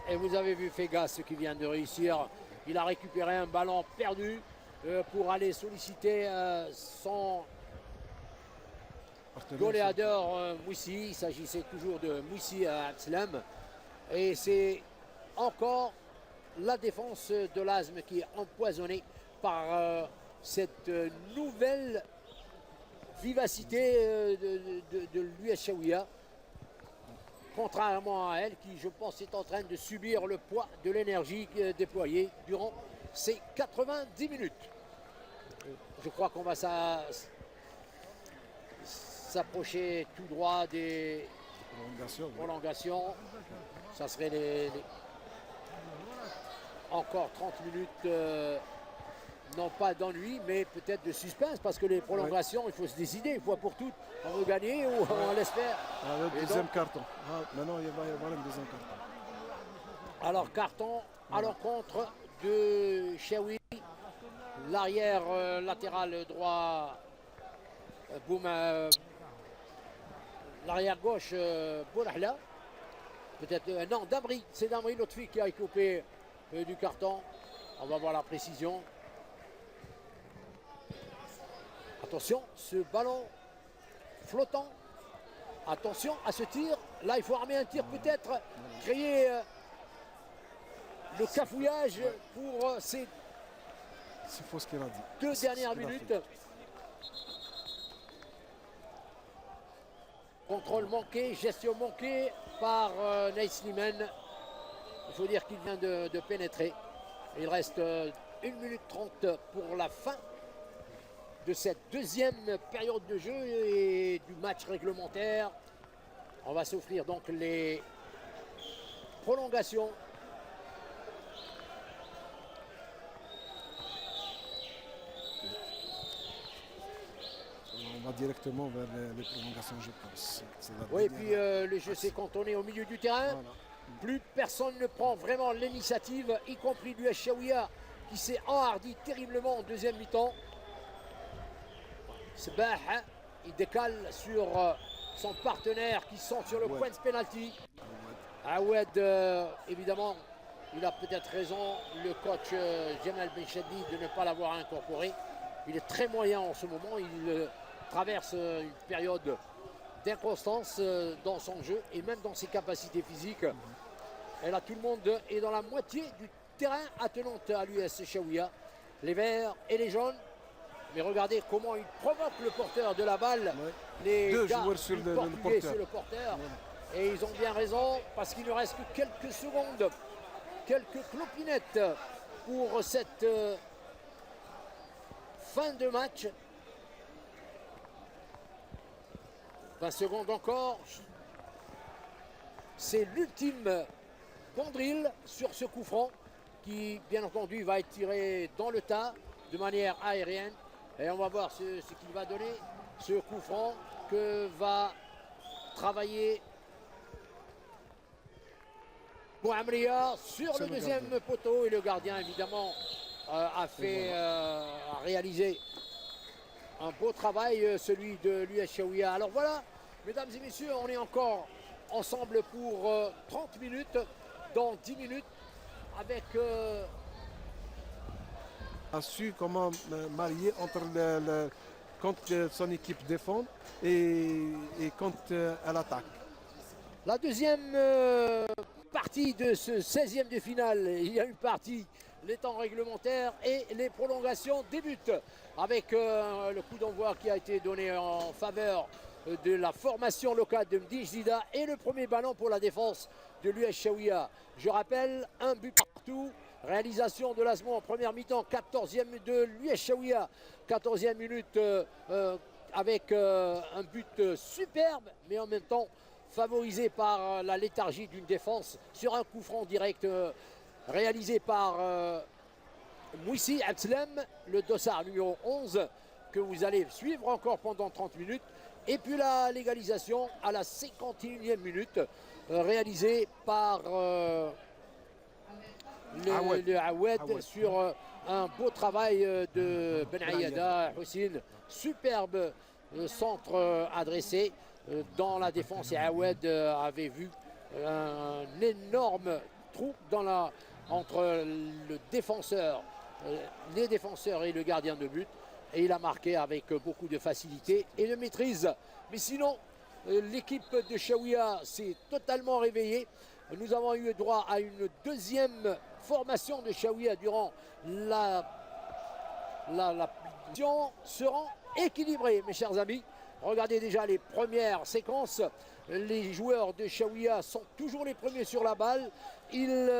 Et vous avez vu Fégas qui vient de réussir. Il a récupéré un ballon perdu pour aller solliciter son goléador Moussi. Il s'agissait toujours de Moussi à Abslam. Et c'est encore la défense de l'Asm qui est empoisonnée par cette nouvelle vivacité de l'US Chaouia, contrairement à elle qui, je pense, est en train de subir le poids de l'énergie déployée durant ces 90 minutes. Je crois qu'on va s'approcher tout droit des prolongations. Ça serait encore 30 minutes, non pas d'ennui, mais peut-être de suspense, parce que les prolongations, il faut se décider une fois pour toutes. On veut gagner ou on l'espère. Le deuxième carton. Maintenant, il va y avoir un deuxième carton. Alors, carton à l'encontre de Chaoui, l'arrière latéral droit, l'arrière gauche, Bourahla. Peut-être, non, Damri, c'est Damri, l'autre fille qui a écopé du carton. On va voir la précision. Attention, ce ballon flottant. Attention à ce tir. Là, il faut armer un tir peut-être. Créer le cafouillage pour ces deux dernières minutes. Contrôle manqué, gestion manquée par Ney Slimane. Il faut dire qu'il vient de pénétrer. Il reste 1 minute 30 pour la fin de cette deuxième période de jeu et du match réglementaire. On va s'offrir donc les prolongations. va directement vers les prolongations, je pense. Oui, et puis le jeu s'est cantonné au milieu du terrain. Voilà. Plus personne ne prend vraiment l'initiative, y compris l'US Chaouia qui s'est enhardi terriblement en deuxième mi-temps. Sebah, il décale sur son partenaire qui sort sur le coin de penalty. Aoued, évidemment, il a peut-être raison, le coach Jamal Benchadi, de ne pas l'avoir incorporé. Il est très moyen en ce moment, il traverse une période d'inconstance dans son jeu et même dans ses capacités physiques. Et là, tout le monde est dans la moitié du terrain attenante à l'US Chaouia. Les verts et les jaunes. Mais regardez comment il provoque le porteur de la balle. Les deux gars joueurs sur le portugais porteur. sur le porteur. Et ils ont bien raison parce qu'il ne reste que quelques secondes, quelques clopinettes pour cette fin de match. 20 secondes encore. C'est l'ultime Gondril sur ce coup franc qui, bien entendu, va être tiré dans le tas de manière aérienne. Et on va voir ce qu'il va donner, ce coup franc que va travailler Bouamria sur le deuxième poteau. Et le gardien, évidemment, a réalisé un beau travail, celui de l'US Chaouia. Alors voilà, mesdames et messieurs, on est encore ensemble pour 30 minutes. Dans 10 minutes, avec... A su comment marier entre quand son équipe défend et quand elle attaque. La deuxième partie de ce 16e de finale, il y a une partie, les temps réglementaires et les prolongations débutent avec le coup d'envoi qui a été donné en faveur de la formation locale de Mdij Zida et le premier ballon pour la défense de l'US Chaouia. Je rappelle, un but partout, réalisation de Lasmo en première mi-temps, 14e de l'US Chaouia, 14e minute avec un but superbe, mais en même temps favorisé par la léthargie d'une défense sur un coup franc direct réalisé par Mouissi Abslem, le dossard numéro 11, que vous allez suivre encore pendant 30 minutes. Et puis la légalisation à la 51e minute, réalisée par le Aoued sur un beau travail de Ben Ayada, Houssine. Superbe centre adressé dans la défense. Et Aoued avait vu un énorme trou entre le défenseur, les défenseurs et le gardien de but. Et il a marqué avec beaucoup de facilité et de maîtrise. Mais sinon, l'équipe de Chaouia s'est totalement réveillée. Nous avons eu droit à une deuxième formation de Chaouia durant la sera équilibrée, mes chers amis. Regardez déjà les premières séquences. Les joueurs de Chaouia sont toujours les premiers sur la balle. Ils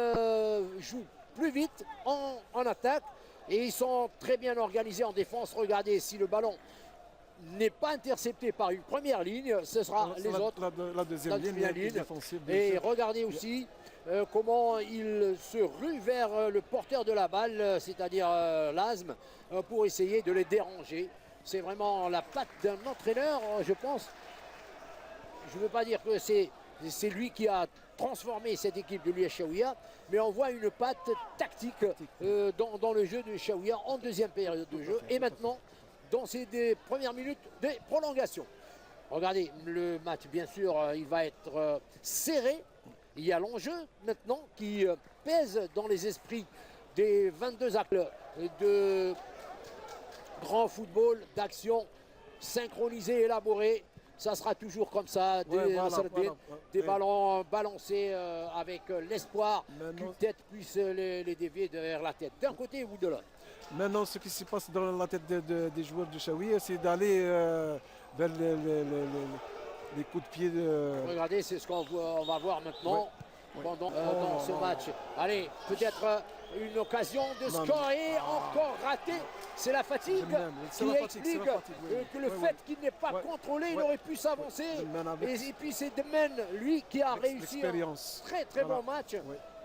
jouent plus vite en attaque. Et ils sont très bien organisés en défense. Regardez, si le ballon n'est pas intercepté par une première ligne, ce sera les autres. La deuxième ligne. Et regardez aussi comment il se rue vers le porteur de la balle, c'est-à-dire Lasme, pour essayer de les déranger. C'est vraiment la patte d'un entraîneur, je pense. Je ne veux pas dire que c'est lui qui a transformé cette équipe de l'US Chaouia, mais on voit une patte tactique dans le jeu de Chaouia en deuxième période de jeu. Et maintenant, dans ces premières minutes de prolongation. Regardez, le match, bien sûr, il va être serré. Il y a l'enjeu maintenant qui pèse dans les esprits des 22 actes de grand football, d'action synchronisée, élaborée. Ça sera toujours comme ça, des ballons balancés avec l'espoir qu'une tête puisse les dévier vers la tête, d'un côté ou de l'autre. Maintenant, ce qui se passe dans la tête des joueurs de Chaouia, c'est d'aller vers les coups de pied. Regardez, c'est ce qu'on va voir maintenant pendant dans ce match. Allez, peut-être une occasion de scorer, encore raté. C'est la fatigue qui explique que le fait qu'il n'ait pas contrôlé, il aurait pu s'avancer. Et puis c'est Demen, lui, qui a réussi un très très bon match.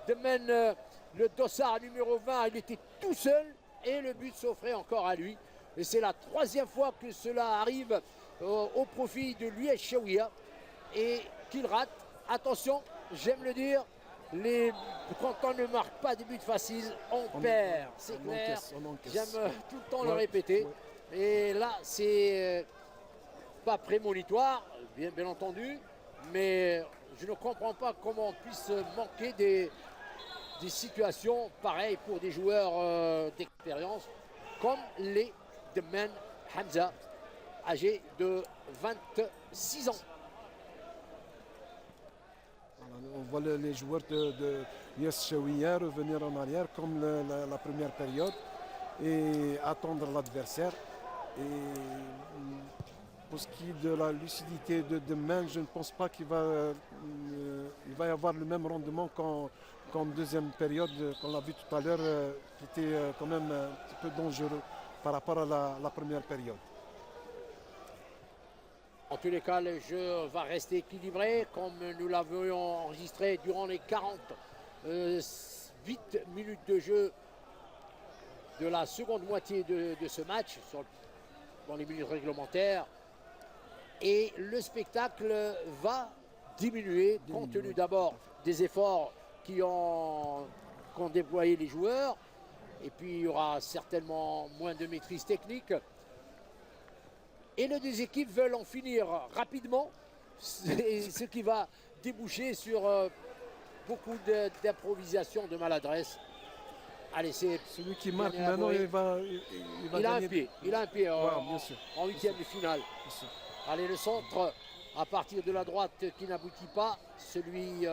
Demen, le dossard numéro 20, il était tout seul et le but s'offrait encore à lui. Et c'est la troisième fois que cela arrive au profit de l'US Chaouia et qu'il rate. Attention, j'aime le dire, quand on ne marque pas des buts faciles, on perd, c'est clair. J'aime tout le temps le répéter. Et là, c'est pas prémonitoire, bien entendu, mais je ne comprends pas comment on puisse manquer des situations pareilles pour des joueurs d'expérience comme les Demen Hamza, âgé de 26 ans. On voit les joueurs de US Chaouia revenir en arrière comme la première période et attendre l'adversaire. Et pour ce qui est de la lucidité de demain, je ne pense pas qu'il va y avoir le même rendement qu'en deuxième période, qu'on l'a vu tout à l'heure, qui était quand même un petit peu dangereux par rapport à la première période. En tous les cas, le jeu va rester équilibré comme nous l'avions enregistré durant les 48 minutes de jeu de la seconde moitié de ce match, dans les minutes réglementaires. Et le spectacle va diminuer compte tenu d'abord des efforts qu'ont déployé les joueurs. Et puis il y aura certainement moins de maîtrise technique. Et les deux équipes veulent en finir rapidement, ce qui va déboucher sur beaucoup d'improvisation, de maladresse. Allez, c'est celui qui marque maintenant, il va gagner. Il a un pied en huitième de finale. Allez, le centre à partir de la droite qui n'aboutit pas, celui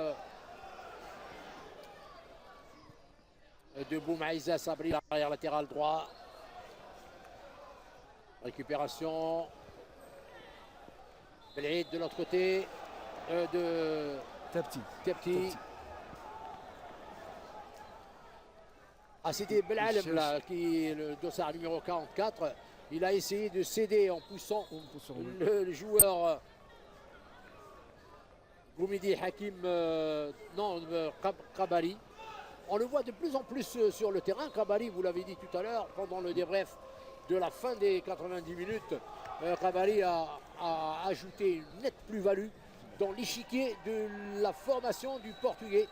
de Boumaïza Sabri, l'arrière latéral droit. Récupération. Belhaid de l'autre côté de Tepti. Ah, c'était Belalem là, qui est le dossard numéro 44. Il a essayé de céder en poussant le joueur Goumidi Hakim, Kabali. On le voit de plus en plus sur le terrain. Kabali, vous l'avez dit tout à l'heure, pendant le débrief de la fin des 90 minutes, Kabali a ajouté une nette plus-value dans l'échiquier de la formation du Portugais.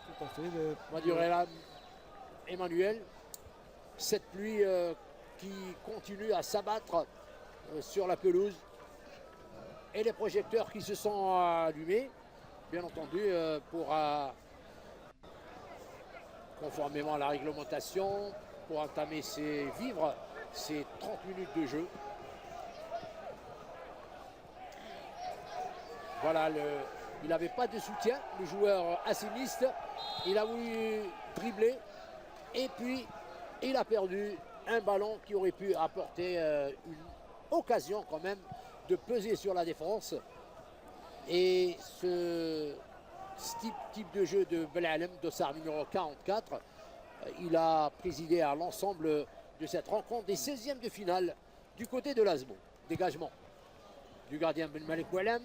Tout à fait. Madurella Emmanuel, cette pluie qui continue à s'abattre sur la pelouse et les projecteurs qui se sont allumés, bien entendu, pour conformément à la réglementation, pour entamer ces 30 minutes de jeu. Voilà, il n'avait pas de soutien, le joueur assémiste. Il a voulu dribbler et puis il a perdu un ballon qui aurait pu apporter une occasion quand même de peser sur la défense. Et ce type de jeu de Belalem, dossard numéro 44, il a présidé à l'ensemble de cette rencontre des 16e de finale du côté de l'Asmo. Dégagement du gardien Ben Malik Ouelem,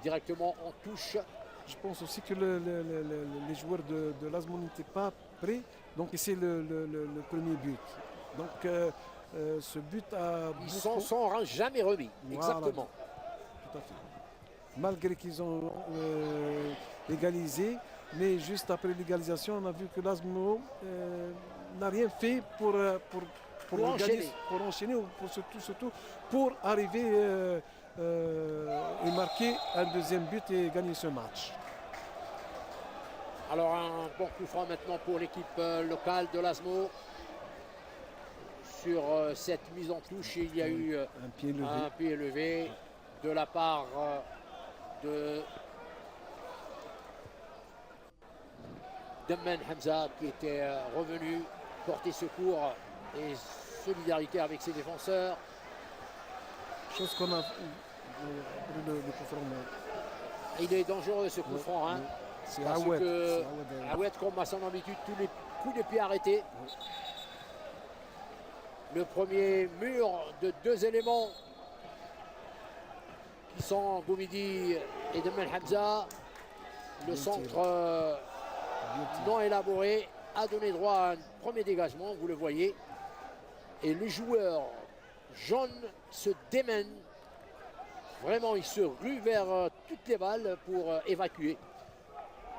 directement en touche. Je pense aussi que les joueurs de l'Asmo n'étaient pas prêts, donc c'est le premier but. Donc ce but a... Ils s'en sont jamais remis, voilà, exactement. Tout à fait. Malgré qu'ils ont égalisé, mais juste après l'égalisation, on a vu que l'Asmo n'a rien fait pour enchaîner, ou surtout pour arriver et marquer un deuxième but et gagner ce match. Alors un bon coup franc maintenant pour l'équipe locale de l'Asmo. Sur cette mise en touche, il y a eu un pied levé de la part de Demen Hamza, qui était revenu porter secours et solidarité avec ses défenseurs. Chose qu'on a le coup franc. Il est dangereux ce coup franc, hein, c'est parce que Aoued, comme à son habitude, tous les coups de pied arrêtés. Le premier mur de deux éléments qui sont Goumidi et Demen Hamza. Le centre non élaboré a donné droit à un premier dégagement, vous le voyez. Et le joueur John se démène. Vraiment, il se rue vers toutes les balles pour évacuer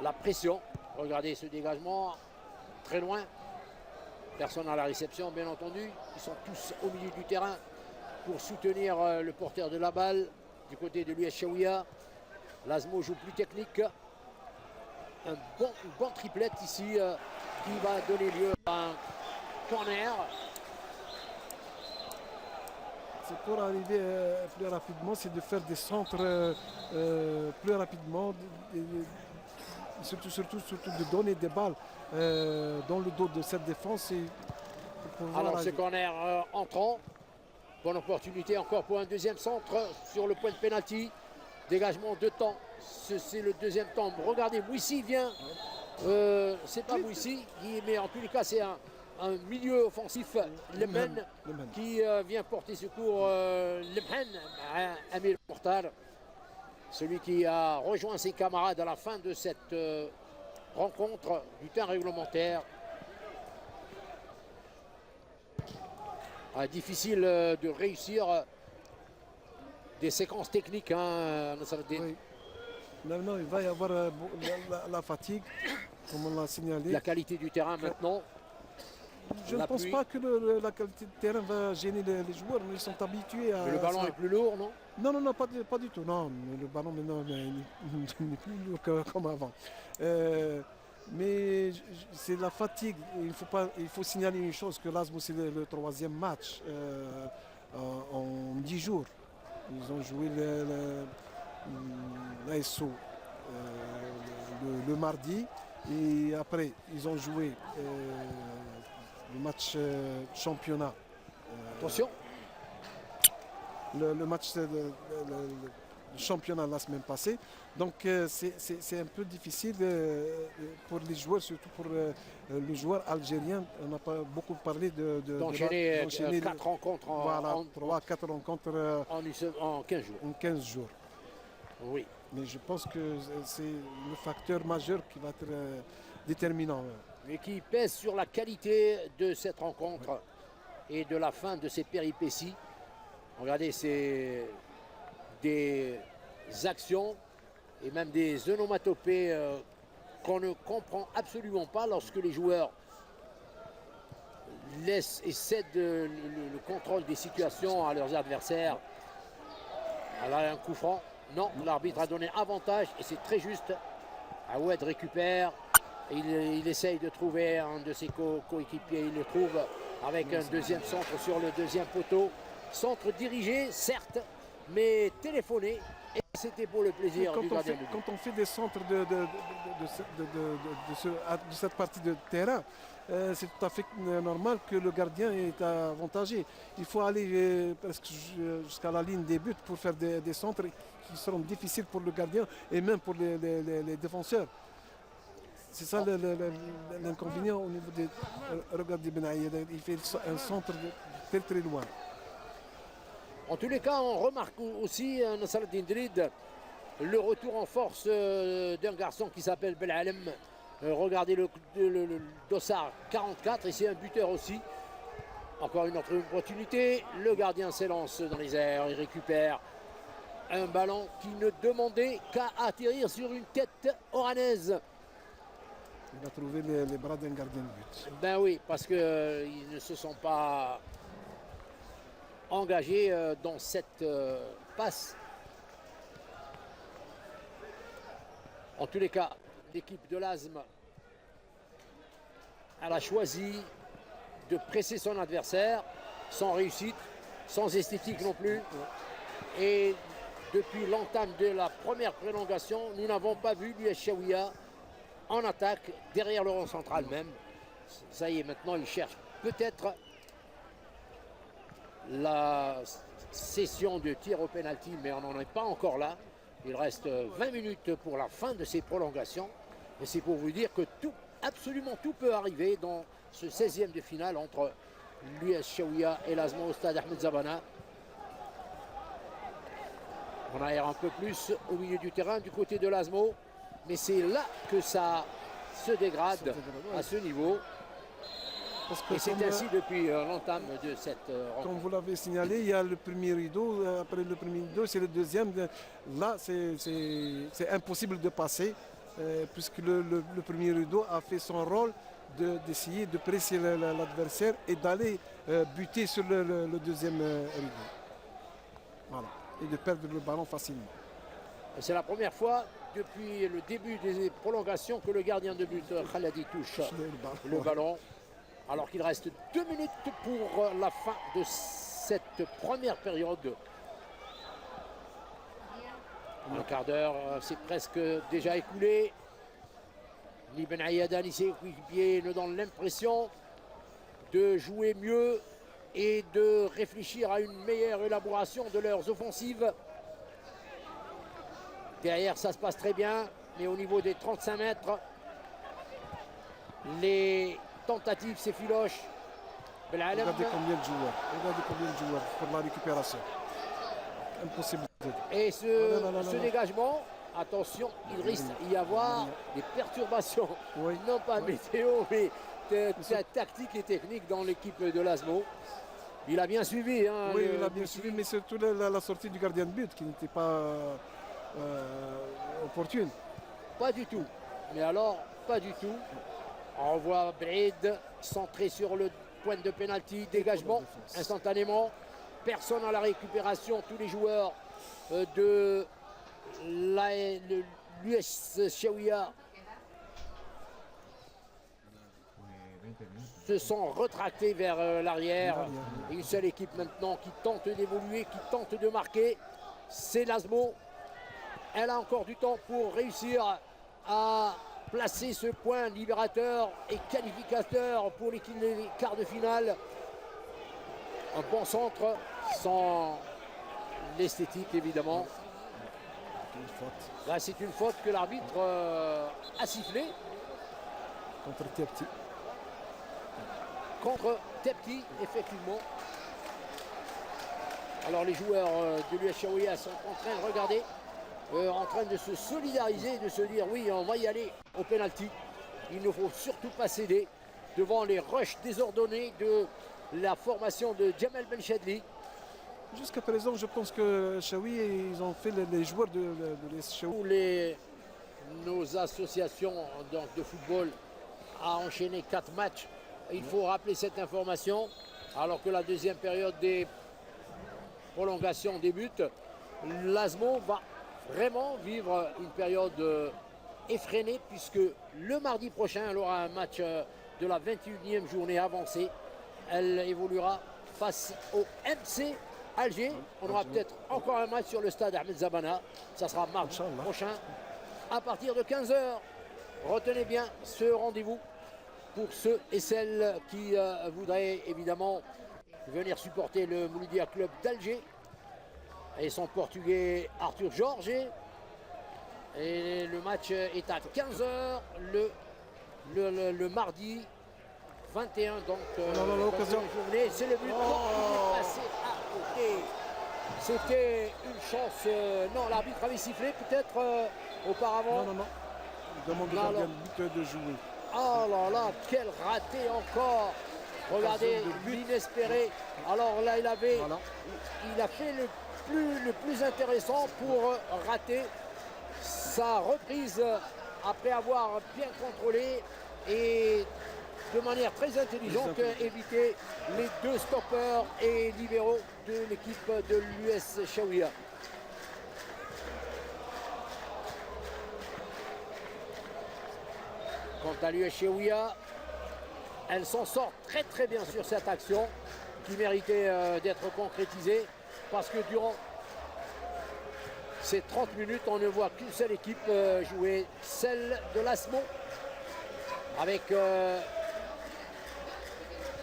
la pression. Regardez ce dégagement très loin. Personne à la réception, bien entendu. Ils sont tous au milieu du terrain pour soutenir le porteur de la balle du côté de l'US Chaouia. L'Azmo joue plus technique. Une bonne triplette ici qui va donner lieu à un corner. C'est pour arriver plus rapidement, c'est de faire des centres plus rapidement, surtout de donner des balles dans le dos de cette défense. Alors ce corner entrant, bonne opportunité encore pour un deuxième centre sur le point de pénalty. Dégagement de temps, c'est le deuxième temps. Regardez, Mouissi vient, c'est pas Mouissi, mais en tous les cas c'est un milieu offensif, Lemhen, qui vient porter secours. Lemhen, Amir Mortar, celui qui a rejoint ses camarades à la fin de cette rencontre du temps réglementaire. Difficile de réussir des séquences techniques. Oui. Maintenant, il va y avoir la fatigue, comme on l'a signalé. La qualité du terrain maintenant. Je ne pense pas que la qualité du terrain va gêner les joueurs. Ils sont habitués à. Mais le ballon ça. est plus lourd, non? Non, pas du tout. Non, le ballon maintenant n'est plus lourd comme avant. Mais c'est la fatigue. Il faut signaler une chose, que l'Azmo c'est le troisième match en 10 jours. Ils ont joué l'ASO le mardi et après ils ont joué le match championnat. Attention. Le match de championnat la semaine passée. Donc c'est un peu difficile pour les joueurs, surtout pour le joueur algérien. On n'a pas beaucoup parlé d'enchaîner 4 rencontres voilà, 3-4 rencontres en 15 jours. En 15 jours. Oui. Mais je pense que c'est le facteur majeur qui va être déterminant. Mais qui pèse sur la qualité de cette rencontre et de la fin de ces péripéties. Regardez, c'est des actions et même des onomatopées qu'on ne comprend absolument pas lorsque les joueurs laissent et cèdent le contrôle des situations à leurs adversaires. Alors un coup franc. Non, l'arbitre a donné avantage et c'est très juste. Aoued récupère. Il essaye de trouver un de ses coéquipiers. Il le trouve avec un deuxième centre sur le deuxième poteau. Centre dirigé, certes, mais téléphoné. Et c'était pour le plaisir du gardien. Quand on fait des centres de cette partie de terrain, c'est tout à fait normal que le gardien est avantagé. Il faut aller presque jusqu'à la ligne des buts pour faire des centres qui seront difficiles pour le gardien et même pour les défenseurs. C'est ça l'inconvénient au niveau des... Regardez Ben Aïed, il fait un centre très très loin. En tous les cas, on remarque aussi, Nassareddine Drid, le retour en force d'un garçon qui s'appelle Belalem. Regardez le dossard 44, et c'est un buteur aussi. Encore une autre opportunité. Le gardien s'élance dans les airs, il récupère un ballon qui ne demandait qu'à atterrir sur une tête oranaise. Il a trouvé les bras d'un gardien de but. Ben oui, parce qu'ils ne se sont pas engagés dans cette passe. En tous les cas, l'équipe de l'Azm, elle a choisi de presser son adversaire sans réussite, sans esthétique non plus. Et depuis l'entame de la première prolongation, nous n'avons pas vu l'US Chaouia en attaque derrière le rond central même. Ça y est, maintenant il cherche peut-être la session de tir au pénalty, mais on n'en est pas encore là. Il reste 20 minutes pour la fin de ces prolongations. Et c'est pour vous dire que absolument tout peut arriver dans ce 16e de finale entre l'US Chaouia et l'Azmo au stade Ahmed Zabana. On aère un peu plus au milieu du terrain du côté de l'Azmo. Mais c'est là que ça se dégrade à ce niveau. Parce que Et c'est ainsi depuis l'entame de cette rencontre. comme vous l'avez signalé, il y a le premier rideau. Après le premier rideau, c'est le deuxième. Là, c'est impossible de passer, puisque le premier rideau a fait son rôle d'essayer de presser l'adversaire et d'aller buter sur le deuxième rideau. Voilà. Et de perdre le ballon facilement. C'est la première fois depuis le début des prolongations que le gardien de but Khaladi touche le ballon. Alors qu'il reste 2 minutes pour la fin de cette première période. Un quart d'heure, c'est presque déjà écoulé. Ni Ben Ayada ni ses coéquipiers ne donnent l'impression de jouer mieux et de réfléchir à une meilleure élaboration de leurs offensives. Derrière, ça se passe très bien, mais au niveau des 35 mètres, les tentatives s'effilochent. Regardez combien de joueurs pour la récupération. Impossible. Et ce dégagement, attention, il risque d'y avoir des perturbations. Oui. Non pas météo, mais tactique et technique dans l'équipe de l'ASMO. Il a bien suivi. Hein, oui, il a bien suivi, mais surtout la sortie du gardien de but qui n'était pas opportune. Pas du tout. Mais alors, pas du tout. On voit Braid centré sur le point de pénalty, dégagement instantanément. Personne à la récupération, tous les joueurs de l'US Chaouia se sont retractés vers l'arrière. Et une seule équipe maintenant qui tente d'évoluer, qui tente de marquer, c'est l'ASMO. Elle a encore du temps pour réussir à placer ce point libérateur et qualificateur pour les quarts de finale. Un bon centre, sans l'esthétique évidemment. Là, c'est une faute que l'arbitre a sifflée. Contre Tepti. Contre Tepti, effectivement. Alors les joueurs de l'US Chaouia sont en train de regarder, en train de se solidariser, de se dire oui, on va y aller au pénalty. Il ne faut surtout pas céder devant les rushs désordonnés de la formation de Djamel Benchadli. Jusqu'à présent, je pense que Chaouia, ils ont fait les joueurs de l'US Chaouia. Nos associations donc, de football a enchaîné 4 matchs. Il faut rappeler cette information alors que la deuxième période des prolongations débute. L'ASMO va vraiment vivre une période effrénée puisque le mardi prochain, elle aura un match de la 21e journée avancée. Elle évoluera face au MC Alger. On aura peut-être encore un match sur le stade Ahmed Zabana. Ça sera mardi prochain à partir de 15 h. Retenez bien ce rendez-vous pour ceux et celles qui voudraient évidemment venir supporter le Mouloudia Club d'Alger et son portugais Arthur Jorge. Et le match est à 15 h le mardi 21, donc l'occasion. C'est le but. Il est passé à côté. C'était une chance. Non, l'arbitre avait sifflé peut-être auparavant. Non. Il demande au gardien de but de jouer. Oh là là, quel raté encore. Regardez l'inespéré. Alors là, il a fait le plus intéressant pour rater sa reprise après avoir bien contrôlé et de manière très intelligente éviter les 2 stoppeurs et libéraux de l'équipe de l'US Chaouia. Quant à l'US Chaouia, elle s'en sort très bien sur cette action qui méritait d'être concrétisée parce que durant ces 30 minutes, on ne voit qu'une seule équipe jouer, celle de l'ASMO, avec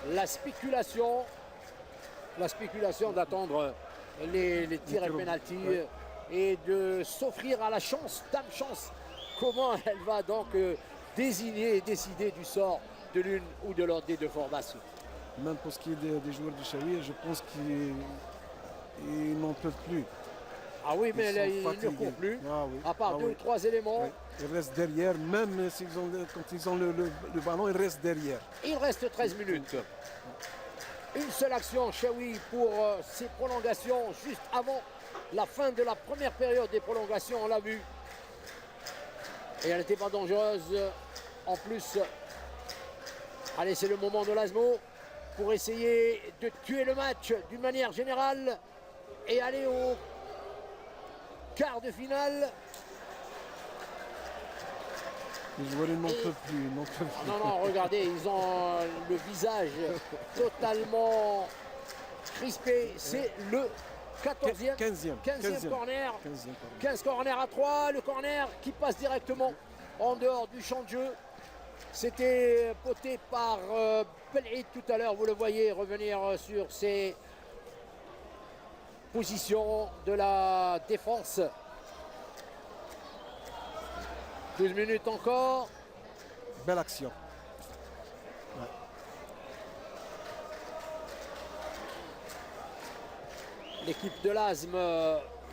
la spéculation d'attendre les tirs et pénalty et de s'offrir à la chance, dame chance, comment elle va donc désigner et décider du sort de l'une ou de l'autre des 2 formations. Même pour ce qui est des joueurs du Chaouia, je pense qu'ils n'en peuvent plus. Ah oui, mais là, il ne fatigués. court plus, Ah oui. à part Ah deux oui. ou trois éléments. Oui. Ils restent derrière, même quand ils ont le ballon, ils restent derrière. Il reste 13 minutes. Une seule action, Chaoui, pour ces prolongations, juste avant la fin de la première période des prolongations, on l'a vu. Et elle n'était pas dangereuse. En plus, allez, c'est le moment de Laszmo pour essayer de tuer le match d'une manière générale et aller au quart de finale. Les joueurs n'en peuvent plus. Non, non, regardez, ils ont le visage totalement crispé. C'est le 14e, 15e corner. 15 corner à 3. Le corner qui passe directement en dehors du champ de jeu. C'était poté par Belhaid tout à l'heure. Vous le voyez revenir sur ses positions de la défense. 12 minutes encore. Belle action. Ouais. L'équipe de l'ASM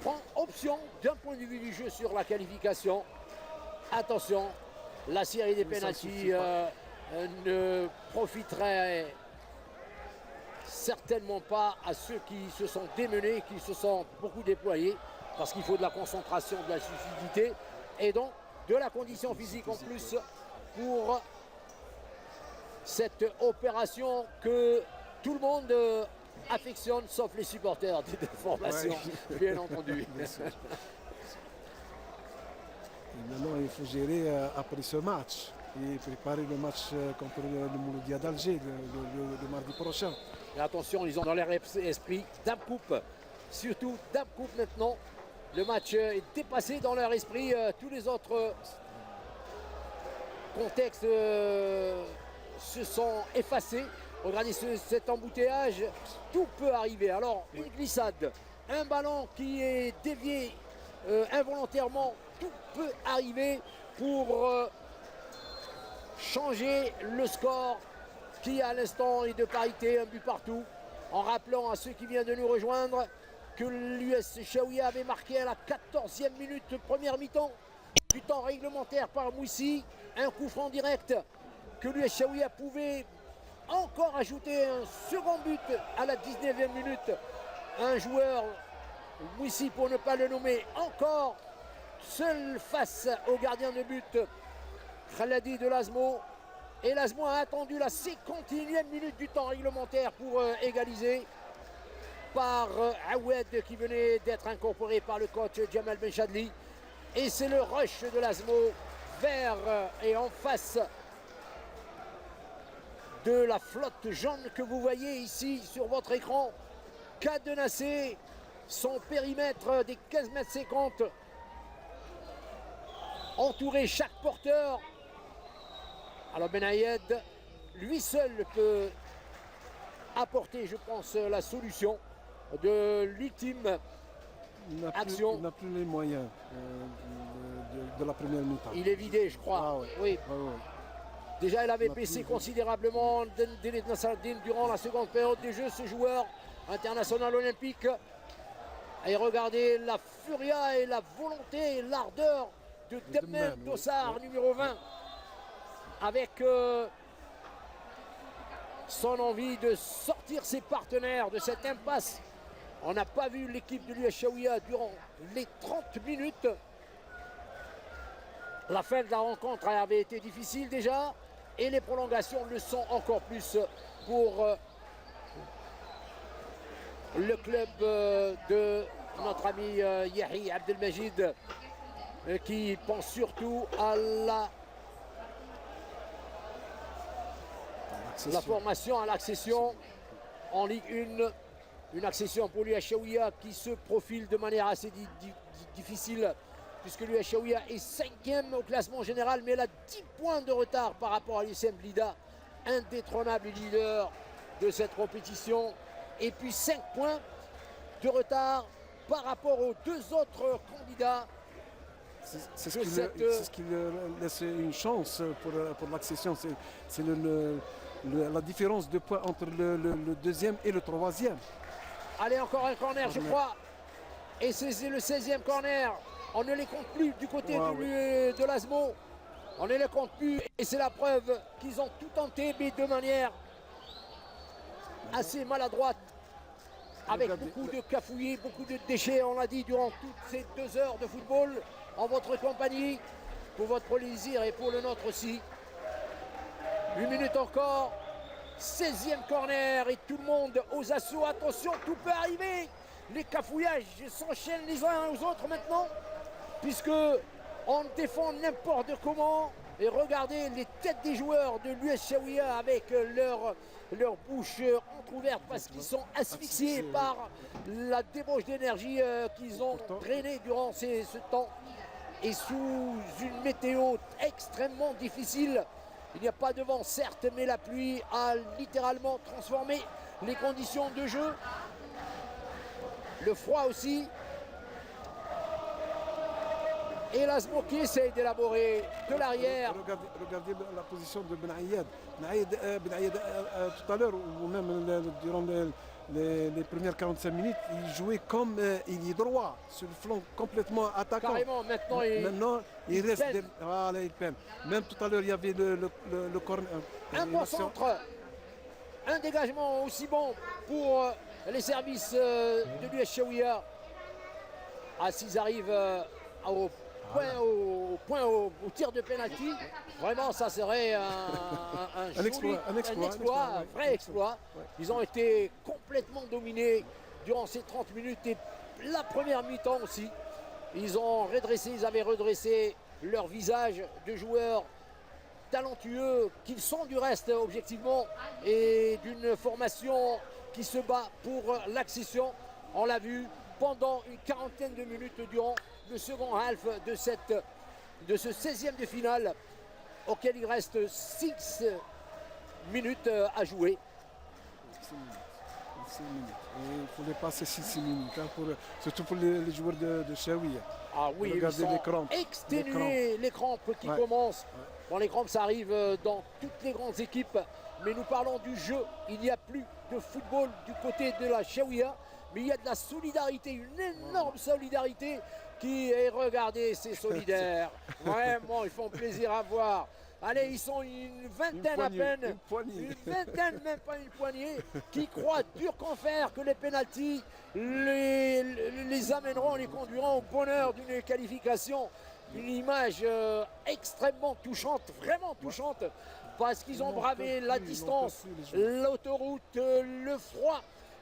prend option d'un point de vue du jeu sur la qualification. Attention, la série des pénaltys ne profiterait certainement pas à ceux qui se sont démenés, qui se sont beaucoup déployés, parce qu'il faut de la concentration, de la lucidité et donc de la condition physique en plus pour cette opération que tout le monde affectionne, sauf les supporters des deux formations, bien entendu. Bien sûr. Et maintenant, il faut gérer après ce match et préparer le match contre le Mouloudia d'Alger le mardi prochain. Et attention, ils ont dans leur esprit Dame Coupe, surtout Dame Coupe maintenant. Le match est dépassé dans leur esprit. Tous les autres contextes se sont effacés. Regardez cet embouteillage, tout peut arriver. Alors, une glissade, un ballon qui est dévié involontairement, tout peut arriver pour changer le score qui à l'instant est de parité, un but partout. En rappelant à ceux qui viennent de nous rejoindre que l'US Chaouia avait marqué à la 14e minute, première mi-temps, du temps réglementaire par Moussi. Un coup franc direct que l'US Chaouia pouvait encore ajouter un second but à la 19e minute. Un joueur, Moussi pour ne pas le nommer, encore seul face au gardien de but, Khaladi de Laszmo. Et Laszmo a attendu la 51e minute du temps réglementaire pour égaliser par Awed qui venait d'être incorporé par le coach Jamal Benchadli. Et c'est le rush de Laszmo vers et en face de la flotte jaune que vous voyez ici sur votre écran. Cadenassé, son périmètre des 15 mètres 50, entouré chaque porteur. Alors Benayed, lui seul peut apporter, je pense, la solution de l'ultime action. Il n'a plus les moyens de la première mi-temps. Il est vidé, je crois. Ah ouais. Oui. Ah ouais. Déjà, il avait baissé considérablement Denis Nassardine durant la seconde période du jeu, ce joueur international olympique. Et regardez la furia et la volonté et l'ardeur de Demel Dossard, numéro 20, avec son envie de sortir ses partenaires de cette impasse. On n'a pas vu l'équipe de l'US Chaouia durant les 30 minutes. La fin de la rencontre avait été difficile déjà et les prolongations le sont encore plus pour le club de notre ami Yahi Abdelmajid qui pense surtout à la formation, à l'accession en Ligue 1. Une accession pour l'US Chaouia qui se profile de manière assez difficile puisque l'US Chaouia est 5e au classement général, mais elle a 10 points de retard par rapport à l'USM Blida, indétrônable leader de cette compétition, et puis 5 points de retard par rapport aux deux autres candidats. C'est ce qui laisse une chance pour l'accession, c'est la différence de points entre le deuxième et le troisième. Allez, encore un corner, je crois. Et c'est le 16e corner. On ne les compte plus du côté de l'Asmo. On ne les compte plus. Et c'est la preuve qu'ils ont tout tenté, mais de manière assez maladroite. Avec beaucoup de cafouillis, beaucoup de déchets, on l'a dit, durant toutes ces 2 heures de football. En votre compagnie, pour votre plaisir et pour le nôtre aussi. 1 minute encore. 16e corner et tout le monde aux assauts. Attention, tout peut arriver. Les cafouillages s'enchaînent les uns aux autres maintenant, puisque on défend n'importe comment. Et regardez les têtes des joueurs de l'US Chaouia avec leur bouche entrouverte parce qu'ils sont asphyxiés par la débauche d'énergie qu'ils ont drainée durant ce temps. Et sous une météo extrêmement difficile. Il n'y a pas de vent, certes, mais la pluie a littéralement transformé les conditions de jeu. Le froid aussi. Et l'Asmo qui essaye d'élaborer de l'arrière. Regardez la position de Ben Ayed. Ben Ayed, tout à l'heure, ou même durant les premières 45 minutes, il jouait comme il est droit, sur le flanc complètement attaquant. Carrément, maintenant il reste. Voilà, il peine. Même tout à l'heure, il y avait le corner. Un bon centre. Un dégagement aussi bon pour les services de l'US Chaouia. S'ils arrivent au tir de pénalty, vraiment ça serait un exploit, un vrai exploit. Ils ont été complètement dominés durant ces 30 minutes et la première mi-temps aussi. Ils avaient redressé leur visage de joueurs talentueux qu'ils sont du reste objectivement et d'une formation qui se bat pour l'accession. On l'a vu pendant une quarantaine de minutes durant le second half de ce 16e de finale auquel il reste 6 minutes à jouer. 6 minutes. Il faut dépasser 6 minutes, hein, surtout pour les joueurs de Chaouia. Ah oui, ils sont exténués, les crampes qui commencent. Bon, les crampes, ça arrive dans toutes les grandes équipes, mais nous parlons du jeu. Il n'y a plus de football du côté de la Chaouia, mais il y a de la solidarité, une énorme solidarité qui est, regardez, c'est solidaire. Vraiment, ils font plaisir à voir. Allez, ils sont une vingtaine à peine, une vingtaine, même pas une poignée, qui croient dur qu'en fer que les pénaltys les amèneront, les conduiront au bonheur d'une qualification. Une image extrêmement touchante, vraiment touchante, parce qu'ils ont bravé la distance, l'autoroute, le froid,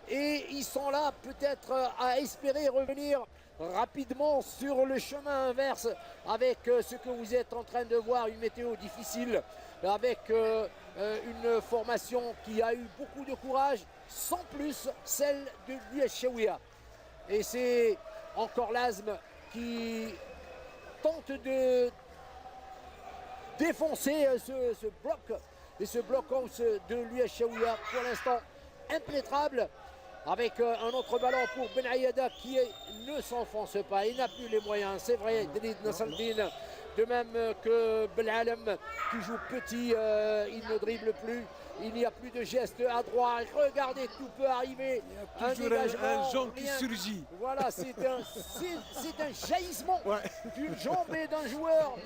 et ils sont là peut-être à espérer revenir rapidement sur le chemin inverse avec ce que vous êtes en train de voir, une météo difficile, avec une formation qui a eu beaucoup de courage, sans plus celle de l'US Chaouia. Et c'est encore l'ASM qui tente de défoncer ce bloc et ce blockhouse de l'US Chaouia, pour l'instant impénétrable, avec un autre ballon pour Ben Ayada qui ne s'enfonce pas, il n'a plus les moyens, c'est vrai, Delid Nassaldine, de même que Belalem qui joue petit, il ne dribble plus, il n'y a plus de gestes à droite, regardez, tout peut arriver, un dégagement, un jambe qui surgit. Voilà, c'est un jaillissement d'une jambe et d'un joueur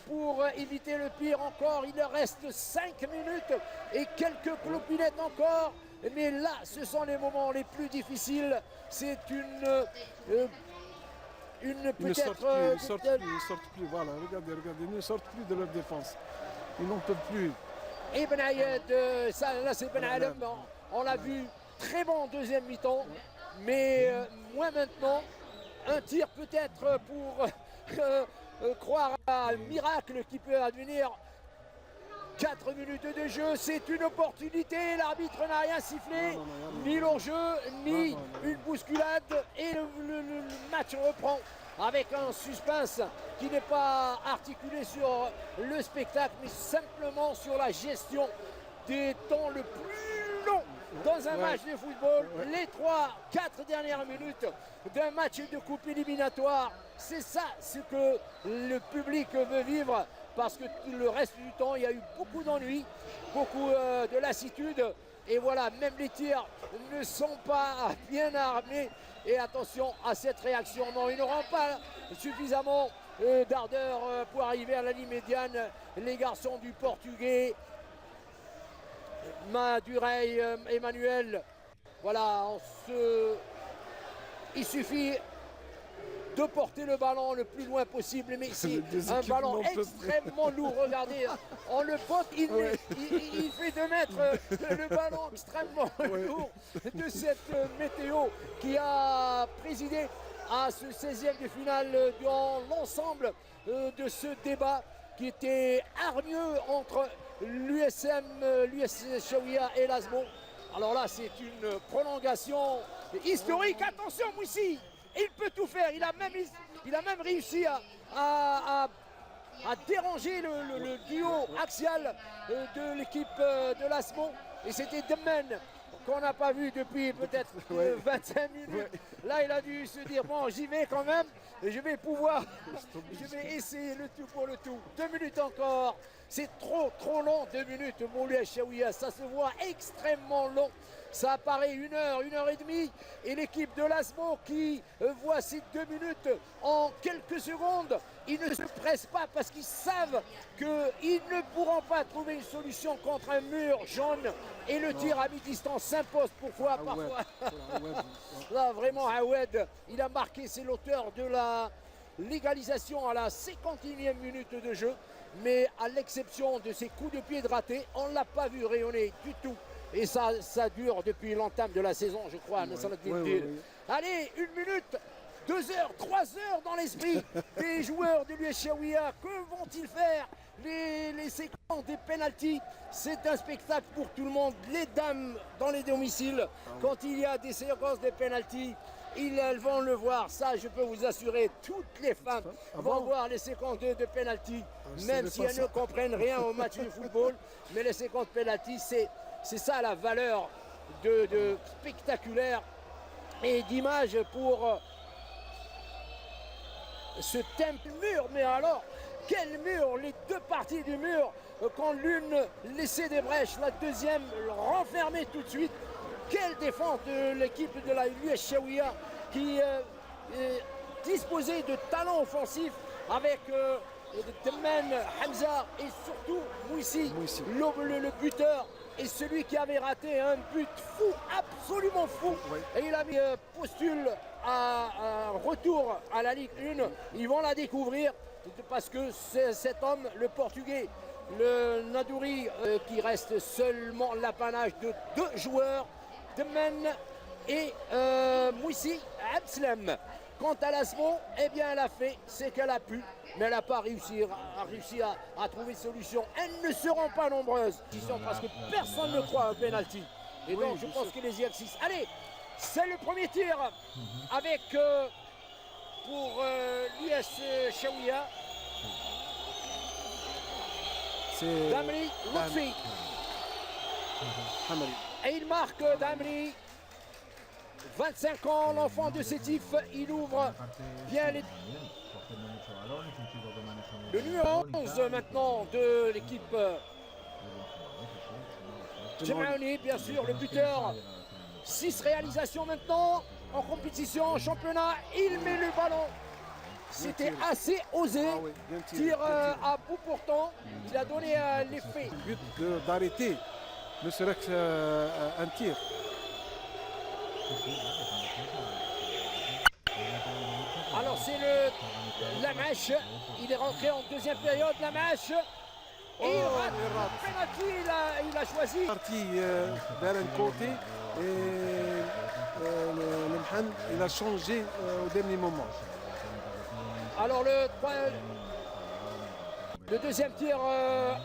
pour éviter le pire. Encore, il reste 5 minutes et quelques clopinettes encore. Mais là, ce sont les moments les plus difficiles. C'est une ils ne sortent plus, voilà, regardez, ils ne sortent plus de leur défense. Ils n'en peuvent plus. Et Ben Ayed, là c'est Ben Alem, on l'a vu, très bon en deuxième mi-temps, mais moins maintenant. Un tir peut-être pour croire à un miracle qui peut advenir. 4 minutes de jeu, c'est une opportunité, l'arbitre n'a rien sifflé, ni l'enjeu, ni une bousculade, et le match reprend avec un suspense qui n'est pas articulé sur le spectacle, mais simplement sur la gestion des temps le plus long dans un match de football. Les 3-4 dernières minutes d'un match de coupe éliminatoire, c'est ça ce que le public veut vivre, parce que le reste du temps, il y a eu beaucoup d'ennuis, beaucoup de lassitude. Et voilà, même les tirs ne sont pas bien armés. Et attention à cette réaction. Non, ils n'auront pas suffisamment d'ardeur pour arriver à la ligne médiane. Les garçons du Portugais. Madurey, Emmanuel. Voilà, il suffit de porter le ballon le plus loin possible, mais c'est un ballon extrêmement lourd. Regardez, on le porte, il fait 2 mètres le ballon extrêmement lourd de cette météo qui a présidé à ce 16e de finale dans l'ensemble de ce débat qui était hargneux entre l'US Chaouia et l'ASMO. Alors là, c'est une prolongation historique. Attention, Moussi, il peut tout faire. Il a même réussi à déranger le duo axial de l'équipe de l'ASMO. Et c'était Demen qu'on n'a pas vu depuis peut-être 25 minutes. Là, il a dû se dire, bon, j'y vais quand même. Je vais essayer le tout pour le tout. 2 minutes encore. C'est trop long, 2 minutes, Moulay Chaouia. Ça se voit extrêmement long. Ça apparaît 1 heure, 1 heure et demie. Et l'équipe de l'ASMO qui voit ces 2 minutes en quelques secondes. Ils ne se pressent pas parce qu'ils savent qu'ils ne pourront pas trouver une solution contre un mur jaune. Et le tir à mi-distance s'impose parfois. Là, vraiment, Aoued, il a marqué, c'est l'auteur de la légalisation à la 51e minute de jeu. Mais à l'exception de ses coups de pied ratés, on ne l'a pas vu rayonner du tout. Et ça dure depuis l'entame de la saison, je crois. Allez, 1 minute, 2 heures, 3 heures dans l'esprit des joueurs de l'US Chaouia. Que vont-ils faire? Les séquences des pénaltys, c'est un spectacle pour tout le monde. Les dames dans les domiciles, quand il y a des séquences de pénaltys, elles vont le voir. Ça, je peux vous assurer, toutes les femmes vont voir les séquences de pénalty, même si elles ne comprennent rien au match de football. Mais les séquences de pénalty, c'est ça la valeur de spectaculaire et d'image pour ce temple mur. Mais alors, quel mur? Les 2 parties du mur, quand l'une laissait des brèches, la deuxième renfermée tout de suite. Quelle défense de l'équipe de la l'US Chaouia qui disposait de talents offensifs avec Demen, Hamza et surtout Moussi, le buteur. Et celui qui avait raté un but fou, absolument fou. Et il a mis postule à retour à la Ligue 1. Ils vont la découvrir parce que cet homme, le Portugais, le Nadouri, qui reste seulement l'apanage de 2 joueurs, Demen et Moussi Abslem. Quant à l'ASMO, eh bien elle a fait ce qu'elle a pu, mais elle n'a pas réussi à trouver une solution. Elles ne seront pas nombreuses, parce que personne ne croit à un penalty. Et donc je pense que les exercices. Allez, c'est le premier tir avec pour l'US Chaouia. C'est Damri Lutfi. Et il marque Damri. 25 ans, l'enfant de Sétif, il ouvre bien le numéro 11 maintenant de l'équipe Jemaouni, bien sûr, le buteur. 6 réalisations maintenant en compétition, en championnat. Il met le ballon. C'était assez osé. Tir à bout portant. Il a donné l'effet. Le but d'arrêter, ne serait-ce qu'un tir. Alors c'est la mèche, il est rentré en deuxième période, la mèche, et il rate le penalty, il a choisi. Parti vers un côté et le Mhan, il a changé au dernier moment. Alors le deuxième tir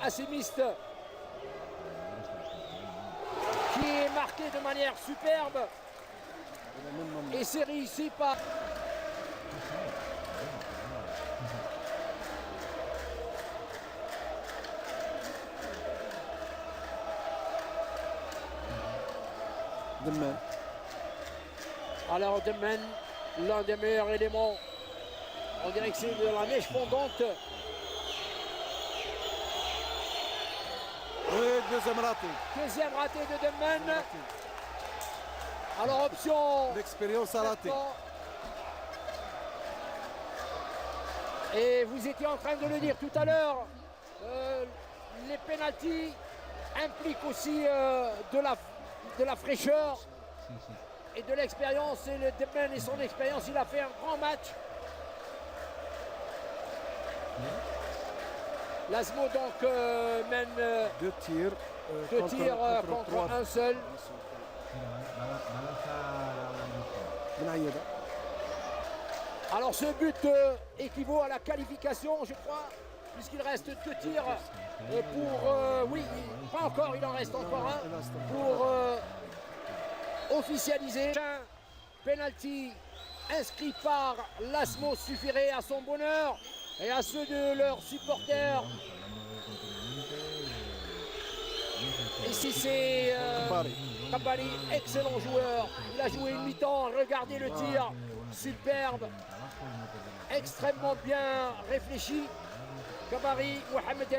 assémiste qui est marqué de manière superbe. Et c'est réussi par... Demen. Alors Demen, l'un des meilleurs éléments, on dirait que c'est de la neige fondante. Oui, deuxième raté. Deuxième raté de Demen. Alors option. L'expérience a raté. Et vous étiez en train de le dire tout à l'heure, les pénaltys impliquent aussi de la fraîcheur et de l'expérience. Et le Demen et son expérience, il a fait un grand match. L'Asmo donc mène 2 tirs. contre un seul. Alors ce but équivaut à la qualification, je crois, puisqu'il reste 2 tirs pour... oui, pas encore, il en reste encore un pour officialiser. Un penalty inscrit par l'Asmo suffirait à son bonheur et à ceux de leurs supporters. Ici c'est Kabali, excellent joueur. Il a joué une mi-temps, regardez le tir, superbe, extrêmement bien réfléchi. Kabari, Mohamed